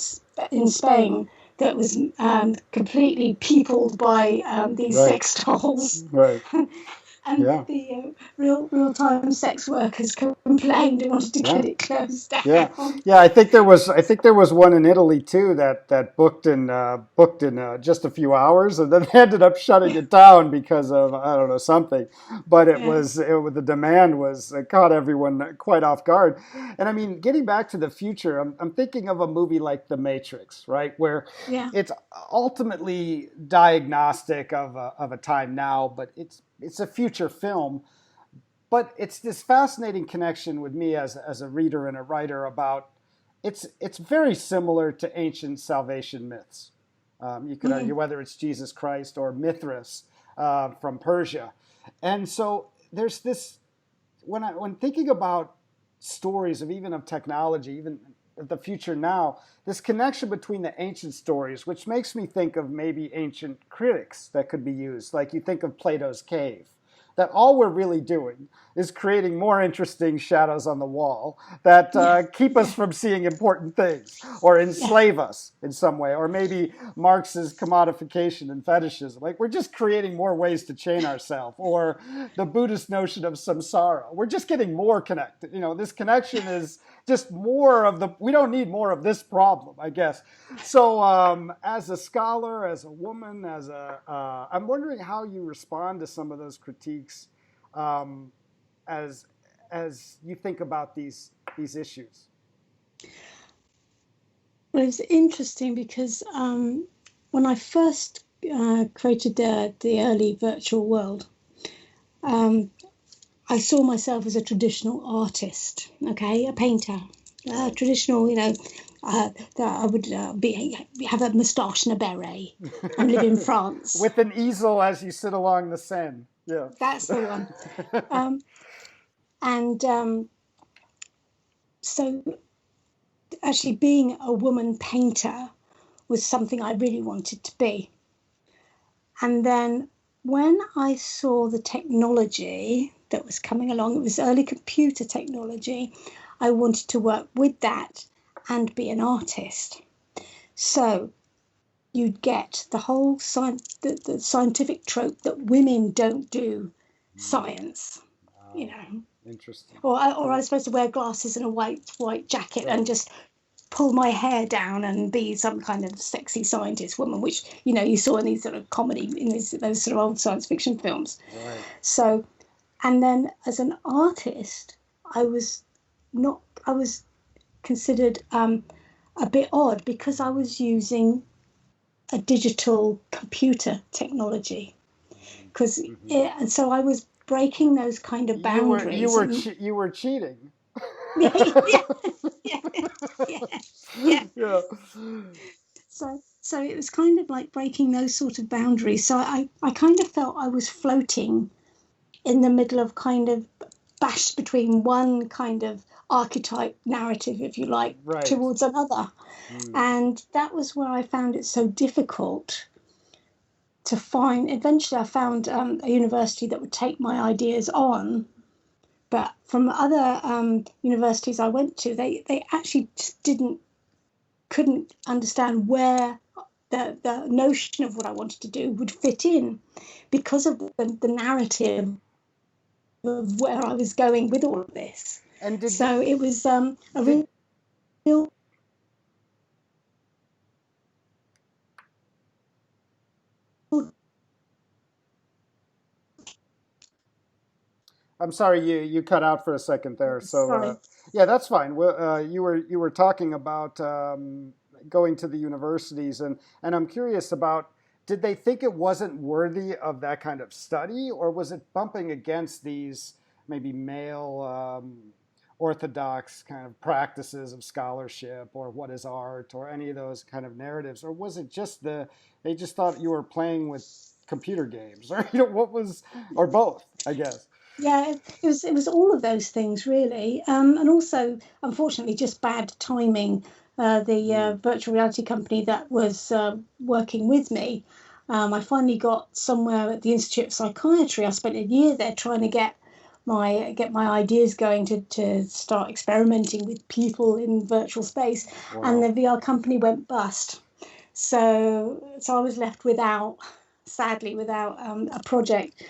Spain that was completely peopled by these sex dolls. And the real-time sex workers complained and wanted to get it closed down. I think there was one in Italy too that booked in just a few hours, and then they ended up shutting it down because of, I don't know, something. But the demand caught everyone quite off guard. And I mean, getting back to the future, I'm thinking of a movie like The Matrix, right, where it's ultimately diagnostic of a time now, but it's a future film. But it's this fascinating connection with me as a reader and a writer about it's very similar to ancient salvation myths. You could argue whether it's Jesus Christ or Mithras from Persia. And so there's this, when thinking about stories of technology, even the future now, this connection between the ancient stories, which makes me think of maybe ancient critics that could be used. Like you think of Plato's cave, that all we're really doing is creating more interesting shadows on the wall that keep us from seeing important things or enslave us in some way. Or maybe Marx's commodification and fetishism. Like we're just creating more ways to chain ourselves. Or the Buddhist notion of samsara. We're just getting more connected. This connection is just more of we don't need more of this problem, I guess. So as a scholar, as a woman, I'm wondering how you respond to some of those critiques as you think about these issues. Well, it's interesting because when I first created the early virtual world, I saw myself as a traditional artist, a painter, traditional, that I would have a moustache and a beret and live in France. With an easel as you sit along the Seine. Yeah. That's the one. So actually being a woman painter was something I really wanted to be. And then when I saw the technology that was coming along, it was early computer technology, I wanted to work with that and be an artist. So you'd get the whole the scientific trope that women don't do science, you Wow. know, Interesting. or I was supposed to wear glasses and a white jacket Right. and just pull my hair down and be some kind of sexy scientist woman, which you saw in these sort of comedy in those sort of old science fiction films. Right. So, and then as an artist, I was not. I was considered a bit odd because I was using a digital computer technology because Hmm. and so I was breaking those kind of boundaries and You were cheating. yeah, yeah, yeah, yeah. Yeah. So it was kind of like breaking those sort of boundaries. So I kind of felt I was floating in the middle of kind of bashed between one kind of archetype narrative, if you like, Right. towards another. Mm. And that was where I found it so difficult to find. Eventually, I found a university that would take my ideas on. But from other universities I went to, they actually just couldn't understand where the notion of what I wanted to do would fit in because of the narrative of where I was going with all of this. And So it was a did real. I'm sorry, you cut out for a second there. So Sorry. yeah, that's fine. Well, you were talking about going to the universities, and I'm curious about, did they think it wasn't worthy of that kind of study, or was it bumping against these maybe male orthodox kind of practices of scholarship, or what is art, or any of those kind of narratives, or was it just they just thought you were playing with computer games, or what was, or both, I guess. Yeah, it was all of those things really, and also unfortunately just bad timing. The Mm. virtual reality company that was working with me, I finally got somewhere at the Institute of Psychiatry. I spent a year there trying to get my ideas going to start experimenting with people in virtual space, and Wow. the VR company went bust. So I was left without, sadly, without a project,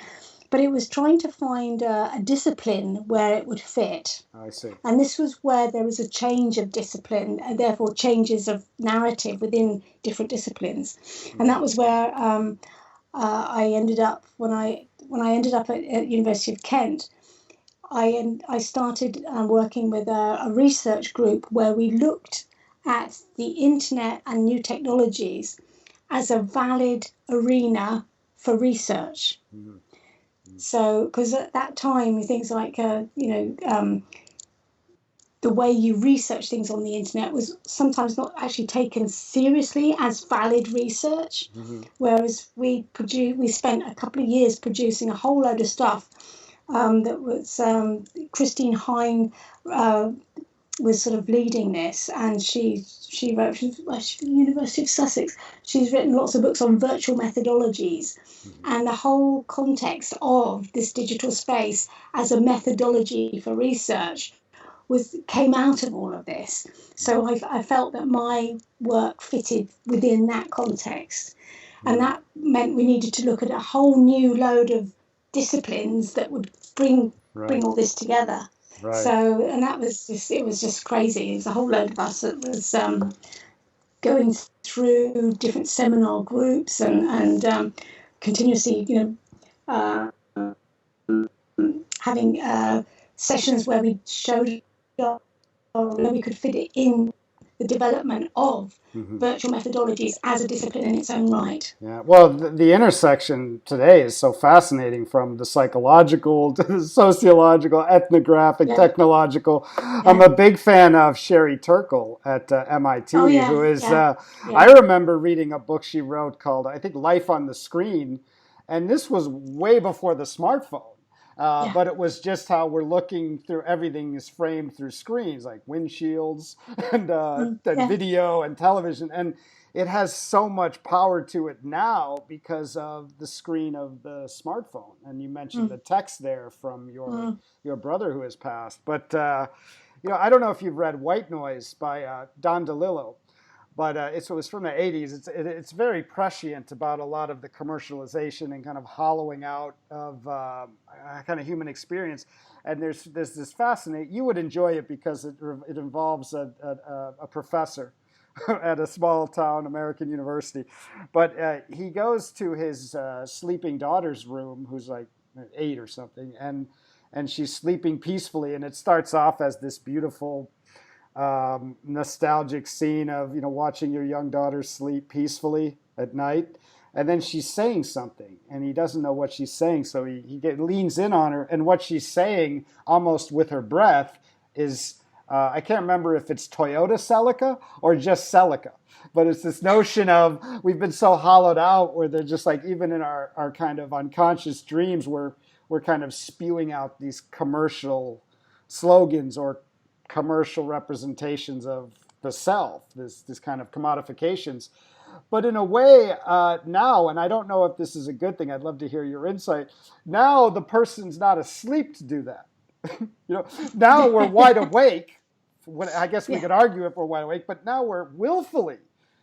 but it was trying to find a discipline where it would fit. I see. And this was where there was a change of discipline and therefore changes of narrative within different disciplines. And that Hmm. was where I ended up when I ended up at University of Kent. I started working with a research group where we looked at the internet and new technologies as a valid arena for research. Hmm. So, because at that time, things like, the way you research things on the internet was sometimes not actually taken seriously as valid research. Hmm. Whereas we spent a couple of years producing a whole load of stuff that was Christine Hine was sort of leading this, and she wrote she's from the University of Sussex. She's written lots of books on virtual methodologies, Hmm. and the whole context of this digital space as a methodology for research was came out of all of this. So I felt that my work fitted within that context, and Hmm. that meant we needed to look at a whole new load of disciplines that would bring Right. all this together. Right. So, and that was just, it was just crazy. It was a whole load of us that was going through different seminar groups and continuously, uh, having sessions where we showed where we could fit it in the development of Hmm. virtual methodologies as a discipline in its own right. Yeah. Well, the intersection today is so fascinating, from the psychological to the sociological, ethnographic, Yeah, technological. I'm yeah. a big fan of Sherry Turkle at Oh, MIT, yeah, who is, yeah, I yeah, remember reading a book she wrote called, I think, Life on the Screen. And this was way before the smartphone. yeah. But it was just how we're looking through, everything is framed through screens like windshields and Yeah, video and television. And it has so much power to it now because of the screen of the smartphone. And you mentioned the text there from your brother who has passed. But I don't know if you've read White Noise by Don DeLillo, but it was from the 80s. It's very prescient about a lot of the commercialization and kind of hollowing out of kind of human experience. And there's this fascinating. You would enjoy it because it involves a professor at a small town American university, but he goes to his sleeping daughter's room, who's like 8 or something, and she's sleeping peacefully, and it starts off as this beautiful nostalgic scene of watching your young daughter sleep peacefully at night, and then she's saying something and he doesn't know what she's saying, so he leans in on her, and what she's saying almost with her breath is I can't remember if it's Toyota Celica or just Celica, but it's this notion of we've been so hollowed out where they're just like, even in our kind of unconscious dreams, we're kind of spewing out these commercial slogans or commercial representations of the self, this kind of commodifications. But in a way, now, and I don't know if this is a good thing, I'd love to hear your insight. Now the person's not asleep to do that. Now we're wide awake. I guess we could argue if we're wide awake, but now we're willfully,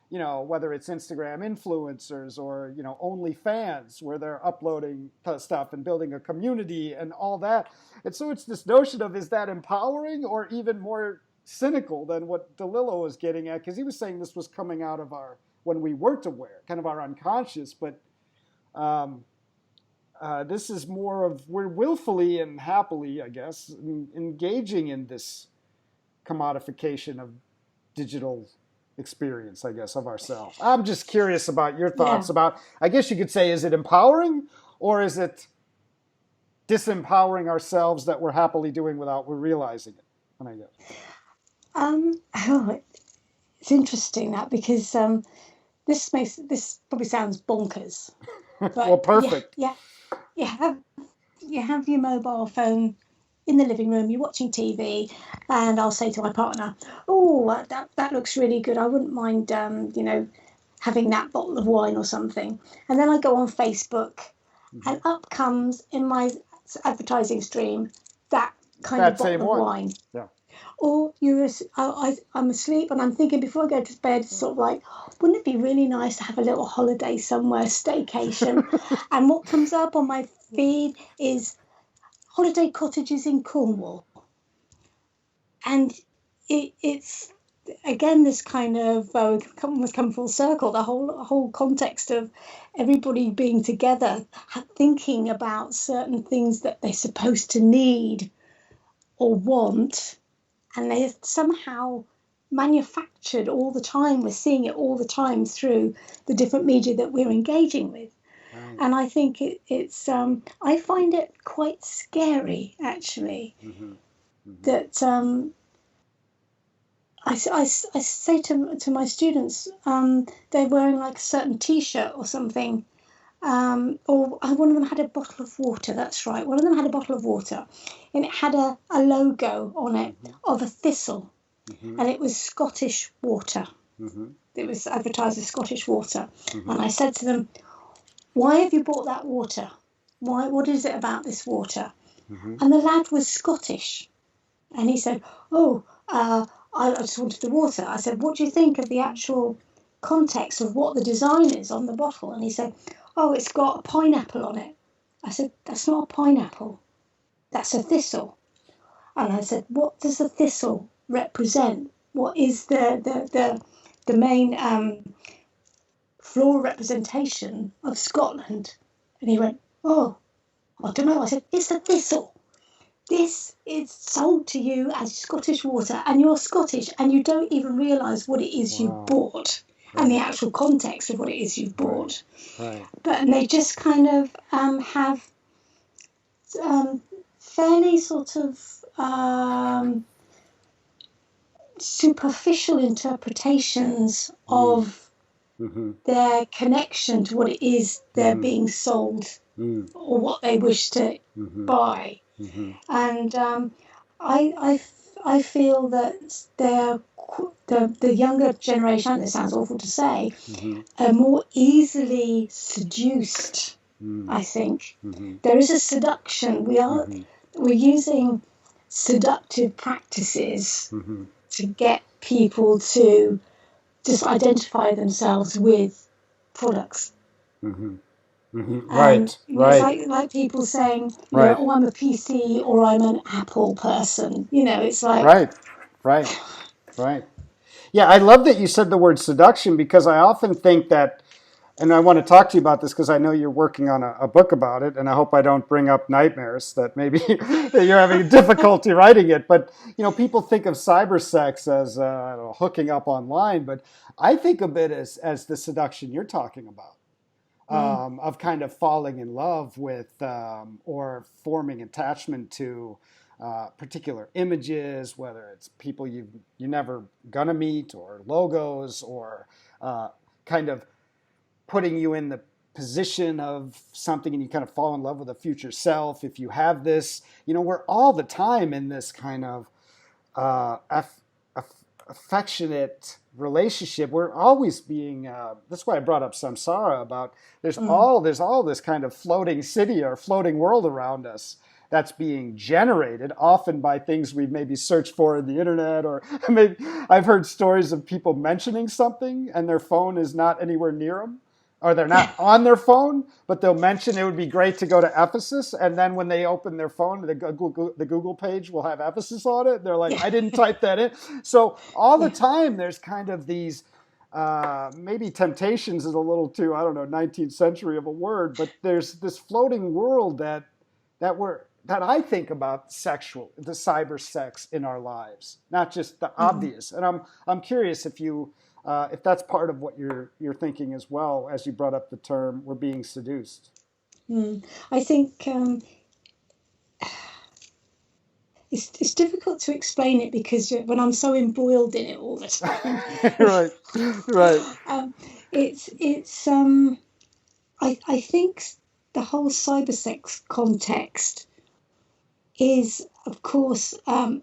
whether it's Instagram influencers or, OnlyFans, where they're uploading stuff and building a community and all that. And so it's this notion of, is that empowering or even more cynical than what DeLillo was getting at? Because he was saying this was coming out of when we weren't aware, kind of our unconscious, but this is more of, we're willfully and happily, I guess, engaging in this commodification of digital experience, I guess, of ourselves. I'm just curious about your thoughts about, I guess you could say, is it empowering or is it disempowering ourselves that we're happily doing without we're realizing it? I guess. It's interesting that, because this probably sounds bonkers. But well, perfect. You have your mobile phone in the living room, you're watching TV, and I'll say to my partner, oh, that looks really good. I wouldn't mind, having that bottle of wine or something. And then I go on Facebook, and up comes in my advertising stream that kind of bottle of wine. Yeah. Or I'm asleep and I'm thinking before I go to bed, sort of like, wouldn't it be really nice to have a little holiday somewhere, staycation? And what comes up on my feed is holiday cottages in Cornwall. And it's, again, this kind of, come full circle, the whole context of everybody being together, thinking about certain things that they're supposed to need or want, and they're somehow manufactured all the time. We're seeing it all the time through the different media that we're engaging with. Right. And I think it's I find it quite scary, actually, that I say to my students, they're wearing like a certain T-shirt or something, or one of them had a bottle of water. That's right, one of them had a bottle of water, and it had a logo on it of a thistle, and it was Scottish water. It was advertised as Scottish water, and I said to them, "Why have you bought that water? What is it about this water?" And the lad was Scottish, and he said, "Oh, I just wanted the water." I said, "What do you think of the actual context of what the design is on the bottle?" And he said, "Oh, it's got a pineapple on it." I said, "That's not a pineapple. That's a thistle." And I said, "What does the thistle represent? What is the main floral representation of Scotland?" And he went, "Oh, I don't know." I said, "It's a thistle. This is sold to you as Scottish water, and you're Scottish, and you don't even realise what it is you bought." Right. And the actual context of what it is you've bought. Right. And they just kind of have fairly sort of superficial interpretations of their connection to what it is they're being sold or what they wish to buy. And I feel that the younger generation, and this sounds awful to say, are more easily seduced. I think there is a seduction. We're using seductive practices to get people to just identify themselves with products. Right, It's like people saying, oh, I'm a PC or I'm an Apple person. It's like right. Yeah, I love that you said the word seduction, because I often think that, and I want to talk to you about this because I know you're working on a book about it, and I hope I don't bring up nightmares that maybe that you're having difficulty writing it. But people think of cyber sex as I don't know, hooking up online, but I think of it as the seduction you're talking about. Of kind of falling in love with or forming attachment to particular images, whether it's people you're never gonna meet, or logos, or kind of putting you in the position of something, and you kind of fall in love with a future self. If you have this, we're all the time in this kind of affectionate relationship. We're always being. That's why I brought up samsara, about there's all this kind of floating city or floating world around us that's being generated, often by things we've maybe searched for in the internet, or maybe I've heard stories of people mentioning something and their phone is not anywhere near them, or they're not on their phone, but they'll mention it would be great to go to Ephesus, and then when they open their phone, the Google page will have Ephesus on it. They're like, I didn't type that in. So all the time, there's kind of these, maybe temptations is a little too, I don't know, 19th century of a word, but there's this floating world that I think about the cyber sex in our lives, not just the obvious. And I'm curious if that's part of what you're thinking as well, as you brought up the term "we're being seduced." I think it's difficult to explain it, because when I'm so embroiled in it all the time. Right. I think the whole cybersex context is, of course, the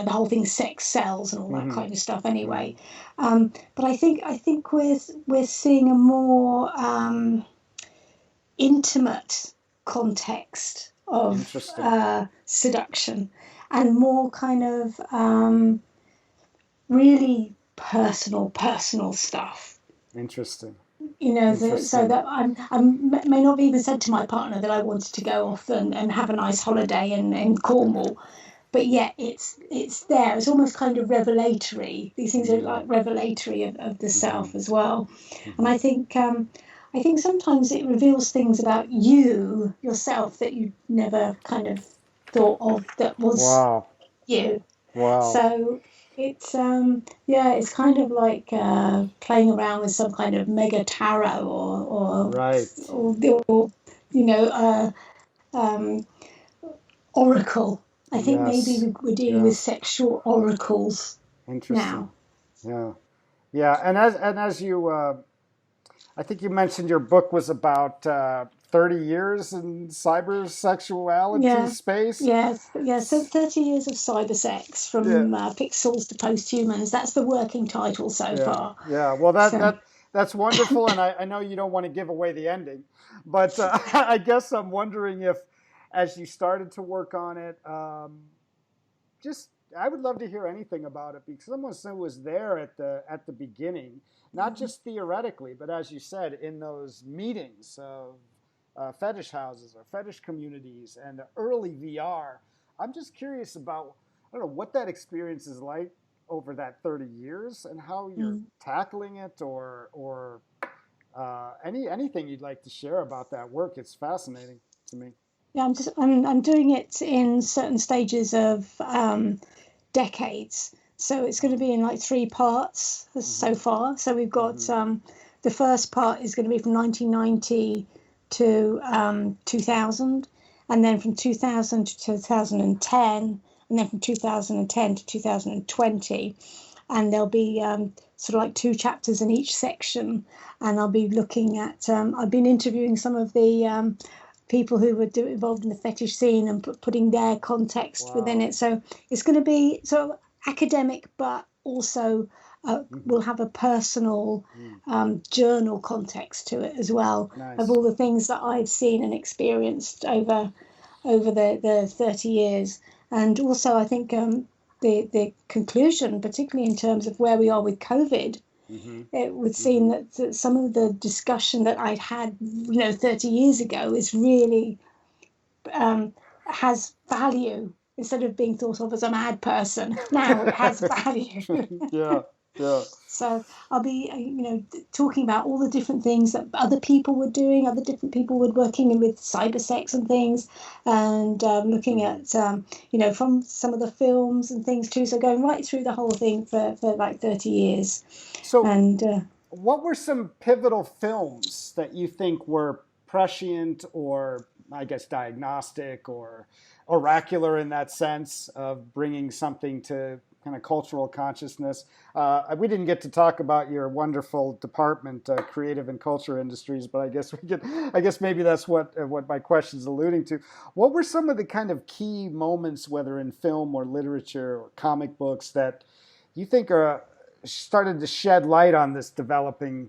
whole thing, sex sells and all that kind of stuff anyway. But I think we're seeing a more intimate context of seduction, and more kind of really personal stuff. Interesting. So that I may not have even said to my partner that I wanted to go off and have a nice holiday in Cornwall, but yet it's there. It's almost kind of revelatory. These things are like revelatory of the self as well. And I think sometimes it reveals things about yourself, that you never kind of thought of that was you. Wow. So it's it's kind of like playing around with some kind of mega tarot, or oracle. I think maybe we're dealing with sexual oracles. Interesting. Now. Yeah. And as you, I think you mentioned your book was about 30 years in cybersexuality space. Yes. So 30 years of cyber sex, from pixels to posthumans. That's the working title so far. Yeah. Well, that's wonderful, and I know you don't want to give away the ending, but I guess I'm wondering if, as you started to work on it, I would love to hear anything about it, because someone who was there at the beginning, not just theoretically, but as you said, in those meetings of fetish houses or fetish communities and the early VR. I'm just curious about, I don't know, what that experience is like over that 30 years, and how you're tackling it, or anything you'd like to share about that work. It's fascinating to me. Yeah, I'm doing it in certain stages of decades. So it's going to be in like 3 parts so far. So we've got the first part is going to be from 1990 to 2000, and then from 2000 to 2010, and then from 2010 to 2020. And there'll be sort of like 2 chapters in each section. And I'll be looking at, I've been interviewing some of the people who were involved in the fetish scene and putting their context within it. So it's going to be sort of academic, but also will have a personal journal context to it as well, of all the things that I've seen and experienced over the 30 years. And also, I think the conclusion, particularly in terms of where we are with COVID, it would seem that some of the discussion that I'd had, 30 years ago is really has value. Instead of being thought of as a mad person, now it has value. Yeah. So I'll be, talking about all the different things that other people were doing, other different people were working with cybersex and things, and looking at, from some of the films and things too. So going right through the whole thing for like 30 years. So, and what were some pivotal films that you think were prescient, or I guess diagnostic, or oracular in that sense of bringing something to kind of cultural consciousness? We didn't get to talk about your wonderful department, creative and culture industries, but I guess we could. I guess maybe that's what my question's alluding to. What were some of the kind of key moments, whether in film or literature or comic books, that you think are started to shed light on this developing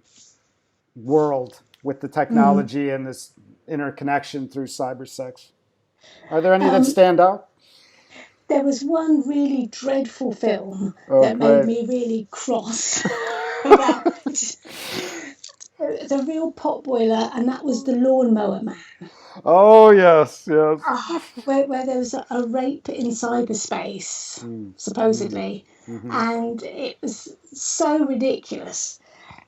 world with the technology and this interconnection through cybersex? Are there any that stand out? There was one really dreadful film that made me really cross. It's a real potboiler, and that was The Lawnmower Man. Oh, yes. Where there was a rape in cyberspace, supposedly, and it was so ridiculous.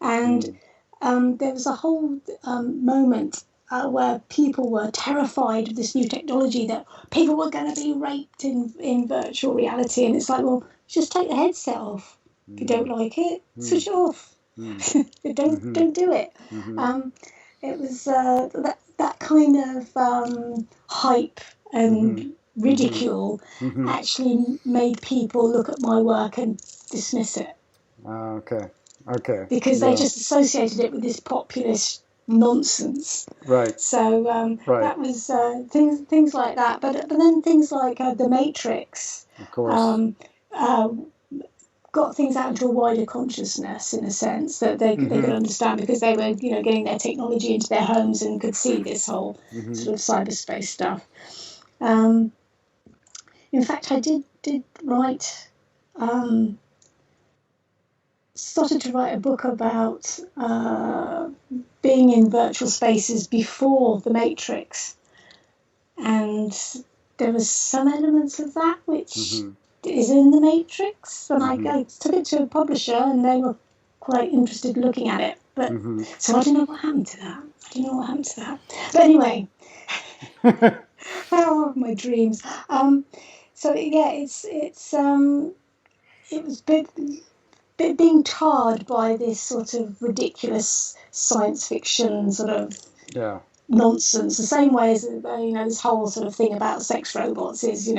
And there was a whole moment where people were terrified of this new technology, that people were going to be raped in virtual reality. And it's like, well, just take the headset off. If you don't like it, switch it off. Don't do it. It was that kind of hype and ridicule actually made people look at my work and dismiss it. Okay. Because they just associated it with this populist nonsense. Right. So that was things like that. But then things like The Matrix. Of course. Got things out into a wider consciousness, in a sense that they could understand, because they were getting their technology into their homes and could see this whole sort of cyberspace stuff. In fact, I did write. Started to write a book about being in virtual spaces before The Matrix, and there was some elements of that which is in The Matrix, and I took it to a publisher, and they were quite interested in looking at it, but so I don't know what happened to that. But anyway, oh, my dreams. So yeah, it was being tarred by this sort of ridiculous science fiction sort of nonsense, the same way as this whole sort of thing about sex robots is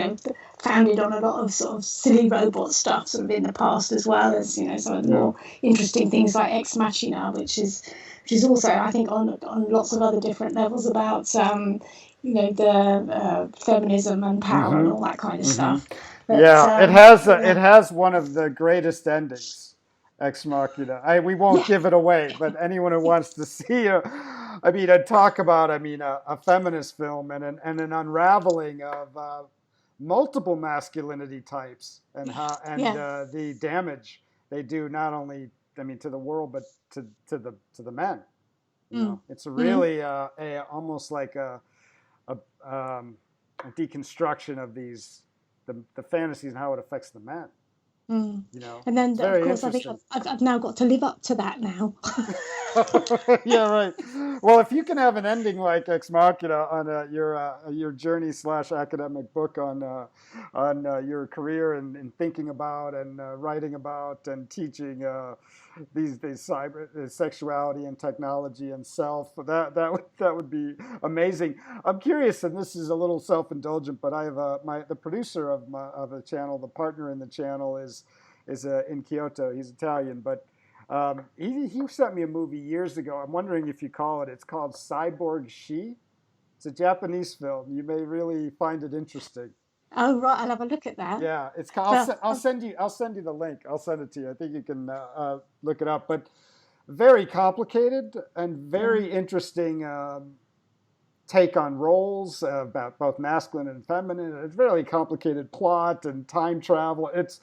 founded on a lot of sort of silly robot stuff sort of in the past, as well as some of the more interesting things like Ex Machina, which is also, I think, on lots of other different levels about the feminism and power and all that kind of stuff. But, it has one of the greatest endings, Ex Machina. We won't give it away, but anyone who wants to see talk about a feminist film and an unraveling of multiple masculinity types and how the damage they do, not only to the world, but to the men. It's really almost like a deconstruction of the fantasies and how it affects the men. And then, of course, I think I've now got to live up to that now. Yeah, right. Well, if you can have an ending like Ex Machina on your journey / academic book on your career and thinking about and writing about and teaching these cyber sexuality and technology and self, that would be amazing. I'm curious, and this is a little self-indulgent, but I have the producer of the channel, the partner in the channel is in Kyoto. He's Italian, but he sent me a movie years ago. I'm wondering if you call it. It's called Cyborg She. It's a Japanese film. You may really find it interesting. Oh, right. I'll have a look at that. Yeah, it's. But I'll send you the link. I'll send it to you. I think you can look it up. But very complicated and yeah. very interesting take on roles about both masculine and feminine. It's very complicated plot and time travel. It's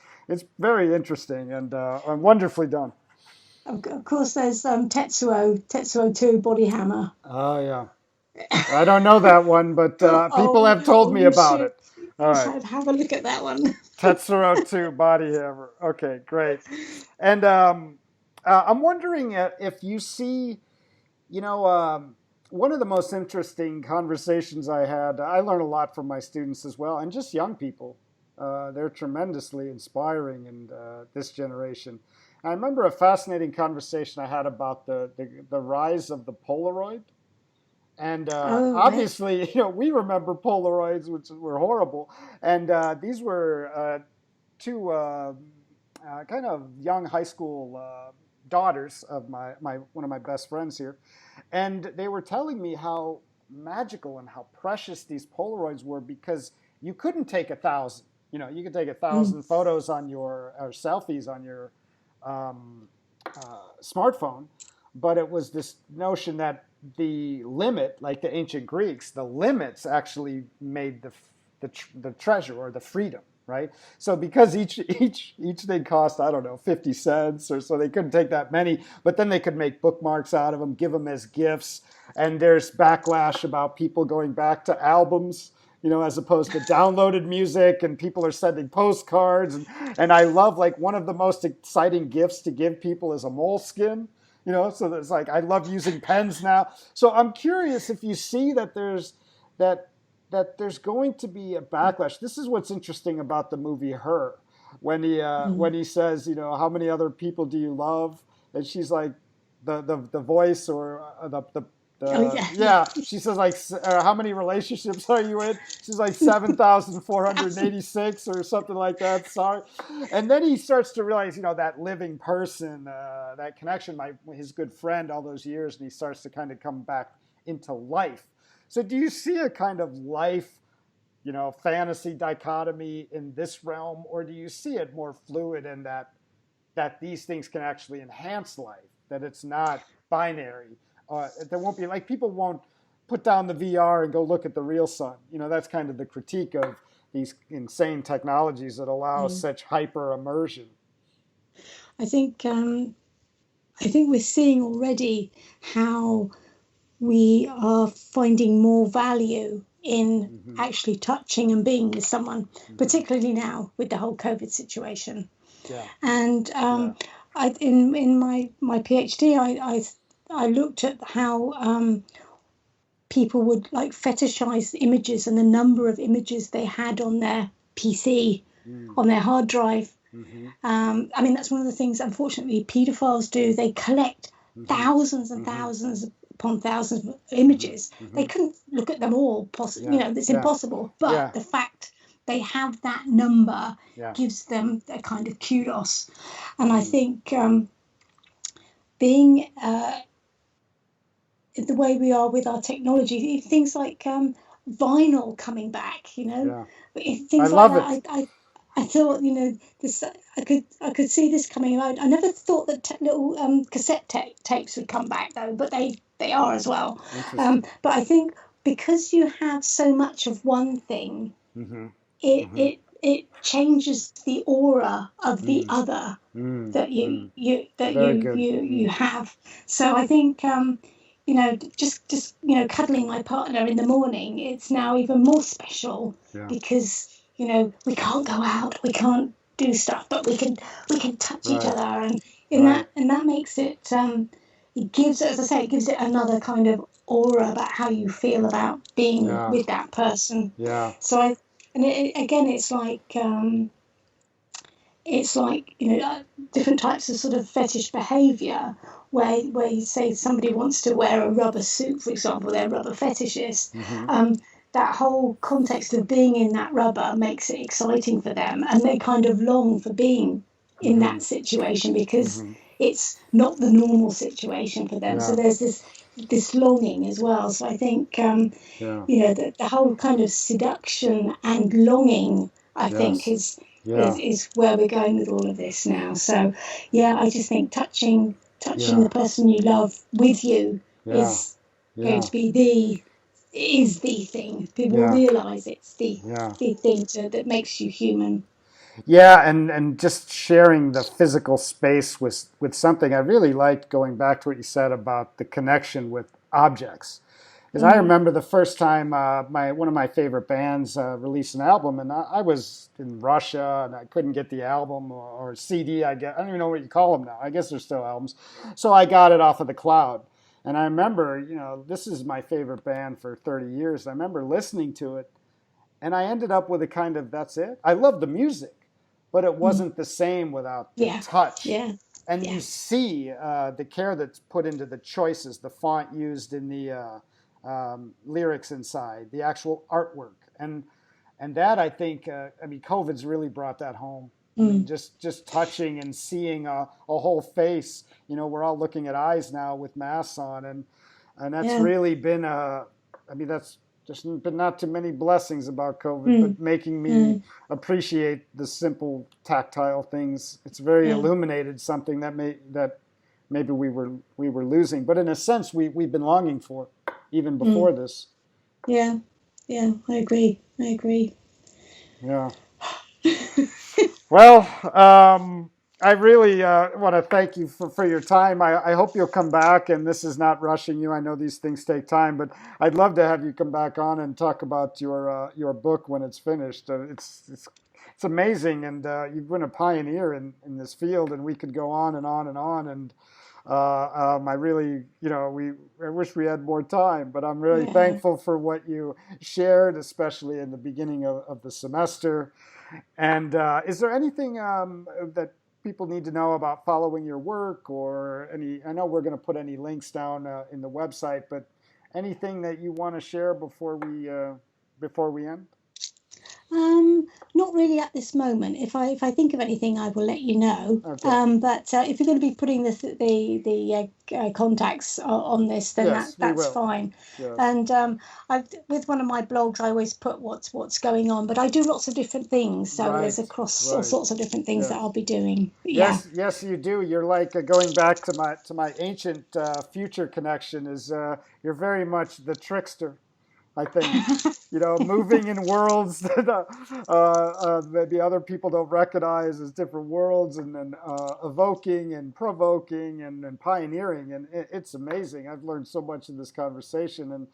very interesting and wonderfully done. Of course, there's Tetsuo 2 Body Hammer. Oh yeah, I don't know that one, but people have told me You about should it. All right, have a look at that one. Tetsuro 2 Body Hammer. Okay, great. And I'm wondering if you see, one of the most interesting conversations I learn a lot from my students as well, and just young people. They're tremendously inspiring in this generation. I remember a fascinating conversation I had about the rise of the Polaroid. And Oh, right. obviously, we remember Polaroids, which were horrible. And these were two kind of young high school daughters of my one of my best friends here, and they were telling me how magical and how precious these Polaroids were because you couldn't take 1,000. You could take a Mm, 1,000 photos on your or selfies on your um, smartphone, but it was this notion that the limit, like the ancient Greeks, the limits actually made the treasure or the freedom, right? So because each thing cost, I don't know, 50 cents or so, they couldn't take that many, but then they could make bookmarks out of them, give them as gifts. And there's backlash about people going back to albums, as opposed to downloaded music, and people are sending postcards. And I love, like, one of the most exciting gifts to give people is a moleskin. So there's like, I love using pens now. So I'm curious if you see that that there's going to be a backlash. This is what's interesting about the movie Her, mm. when he says, how many other people do you love? And she's like, the voice or Oh, yeah, yeah. yeah, she says, like, how many relationships are you in? She's like 7,486 or something like that. Sorry. And then he starts to realize, that living person, that connection, his good friend all those years, and he starts to kind of come back into life. So do you see a kind of life, fantasy dichotomy in this realm, or do you see it more fluid in that these things can actually enhance life, that it's not binary? There won't be, like, people won't put down the VR and go look at the real sun. That's kind of the critique of these insane technologies that allow Mm. such hyper immersion. I think we're seeing already how we are finding more value in Hmm. actually touching and being with someone, Hmm. particularly now with the whole COVID situation. Yeah, And yeah. in my PhD, I looked at how people would like fetishize images and the number of images they had on their PC, Mm. on their hard drive. Hmm. I mean, that's one of the things, unfortunately, pedophiles do. They collect Hmm. thousands and Hmm. thousands upon thousands of Hmm. images. They Hmm. couldn't look at them all, Yeah, it's yeah, impossible. But yeah, the fact they have that number yeah. gives them a kind of kudos. And I Mm. think being the way we are with our technology, things like vinyl coming back, Yeah. I things like love that. it. I thought, this I could see this coming out. I never thought that little cassette tapes would come back though, but they are as well. Interesting. But I think because you have so much of one thing, Hmm. Hmm. it changes the aura of the Mm. other Mm. that Mm. Very good. you Mm. have. So I think just cuddling my partner in the morning, it's now even more special Yeah. because we can't go out, we can't do stuff, but we can touch each Right. other, and Right. that makes it it gives, as I say, it gives it another kind of aura about how you feel about being Yeah. with that person. Yeah. So again, it's like different types of sort of fetish behavior where you say somebody wants to wear a rubber suit, for example, they're rubber fetishists. Hmm. um, that whole context of being in that rubber makes it exciting for them, and they kind of long for being in Hmm. that situation because Hmm. it's not the normal situation for them. So Yeah. there's this this longing as well. So I think Yeah. the whole kind of seduction and longing, I think, Yes. is Yeah. where we're going with all of this now. So yeah, I just think touching Yeah. the person you love with you Yeah. is going Yeah. to be the thing. People Yeah. realize it's Yeah. the thing that makes you human. Yeah, and just sharing the physical space with something. I really liked going back to what you said about the connection with objects. Because I Mm, remember the first time my one of my favorite bands released an album, and I was in Russia and I couldn't get the album or CD. I guess I don't even know what you call them now. I guess they're still albums. So I got it off of the cloud, and I remember, this is my favorite band for 30 years. I remember listening to it, and I ended up with a kind of that's it. I love the music, but it mm. wasn't the same without the Yeah, touch. yeah, And yeah. you see the care that's put into the choices, the font used in the lyrics inside, the actual artwork, and that I think, I mean, COVID's really brought that home. I mean, Mm, just touching and seeing a whole face. We're all looking at eyes now with masks on, and that's yeah. really been a. I mean, that's just been not too many blessings about COVID, Mm, but making me mm, appreciate the simple tactile things. It's very yeah. illuminated something that maybe we were losing, but in a sense we've been longing for even before Mm, this. yeah, yeah. I agree. I agree. Yeah. Well, I really want to thank you for your time. I hope you'll come back, and this is not rushing you. I know these things take time, but I'd love to have you come back on and talk about your book when it's finished. It's amazing, and you've been a pioneer in this field, and we could go on and on and on. And I really, I wish we had more time, but I'm really Yeah. thankful for what you shared, especially in the beginning of the semester. And is there anything that people need to know about following your work, or any? I know we're going to put any links down in the website, but anything that you want to share before we end? Not really at this moment. If I think of anything, I will let you know. Okay. But if you're going to be putting the contacts on this, then Yes, we that's will. fine. Yes. And with one of my blogs, I always put what's going on. But I do lots of different things, so there's Right. across all Right. sorts of different things that Yes. I'll be doing. But yeah. Yes, yes, you do. You're like going back to my ancient future connection. Is you're very much the trickster. I think, moving in worlds that maybe other people don't recognize as different worlds, and then evoking and provoking and pioneering. And it's amazing. I've learned so much in this conversation. And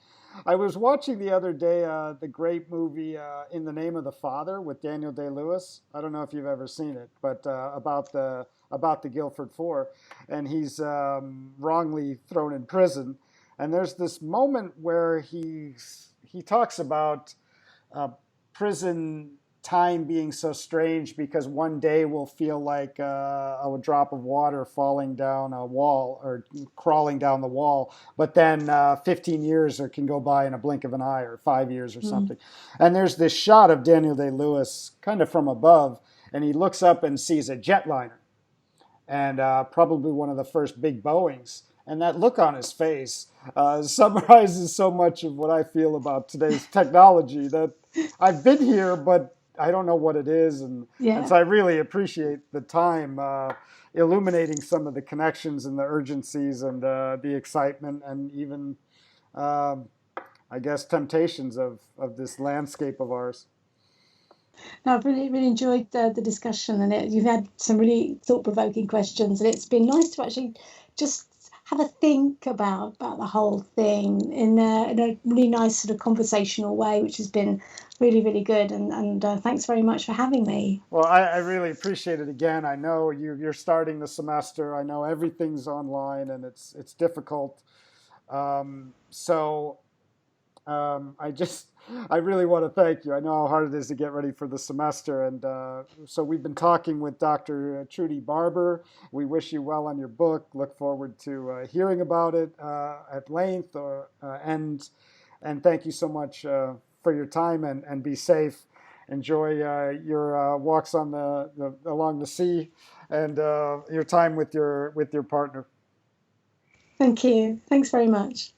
I was watching the other day the great movie In the Name of the Father with Daniel Day-Lewis. I don't know if you've ever seen it, but about the Guilford Four, and he's wrongly thrown in prison. And there's this moment where he talks about uh, prison time being so strange because one day will feel like a drop of water falling down a wall or crawling down the wall, but then 15 years or can go by in a blink of an eye, or 5 years or Mm, something. And there's this shot of Daniel Day-Lewis kind of from above, and he looks up and sees a jetliner, and probably one of the first big Boeings. And that look on his face summarizes so much of what I feel about today's technology, that I've been here, but I don't know what it is. And yeah. so I really appreciate the time illuminating some of the connections and the urgencies and the excitement and even, um I guess, temptations of this landscape of ours. No, I've really enjoyed the discussion, and you've had some really thought-provoking questions, and it's been nice to actually just have a think about the whole thing in a really nice sort of conversational way, which has been really good. And thanks very much for having me. Well, I really appreciate it again. I know you're starting the semester. I know everything's online and it's difficult. So I really want to thank you. I know how hard it is to get ready for the semester. And so we've been talking with Dr. Trudy Barber. We wish you well on your book. Look forward to hearing about it at length. And thank you so much for your time, and be safe. Enjoy your walks on along the sea, and your time with your partner. Thank you. Thanks very much.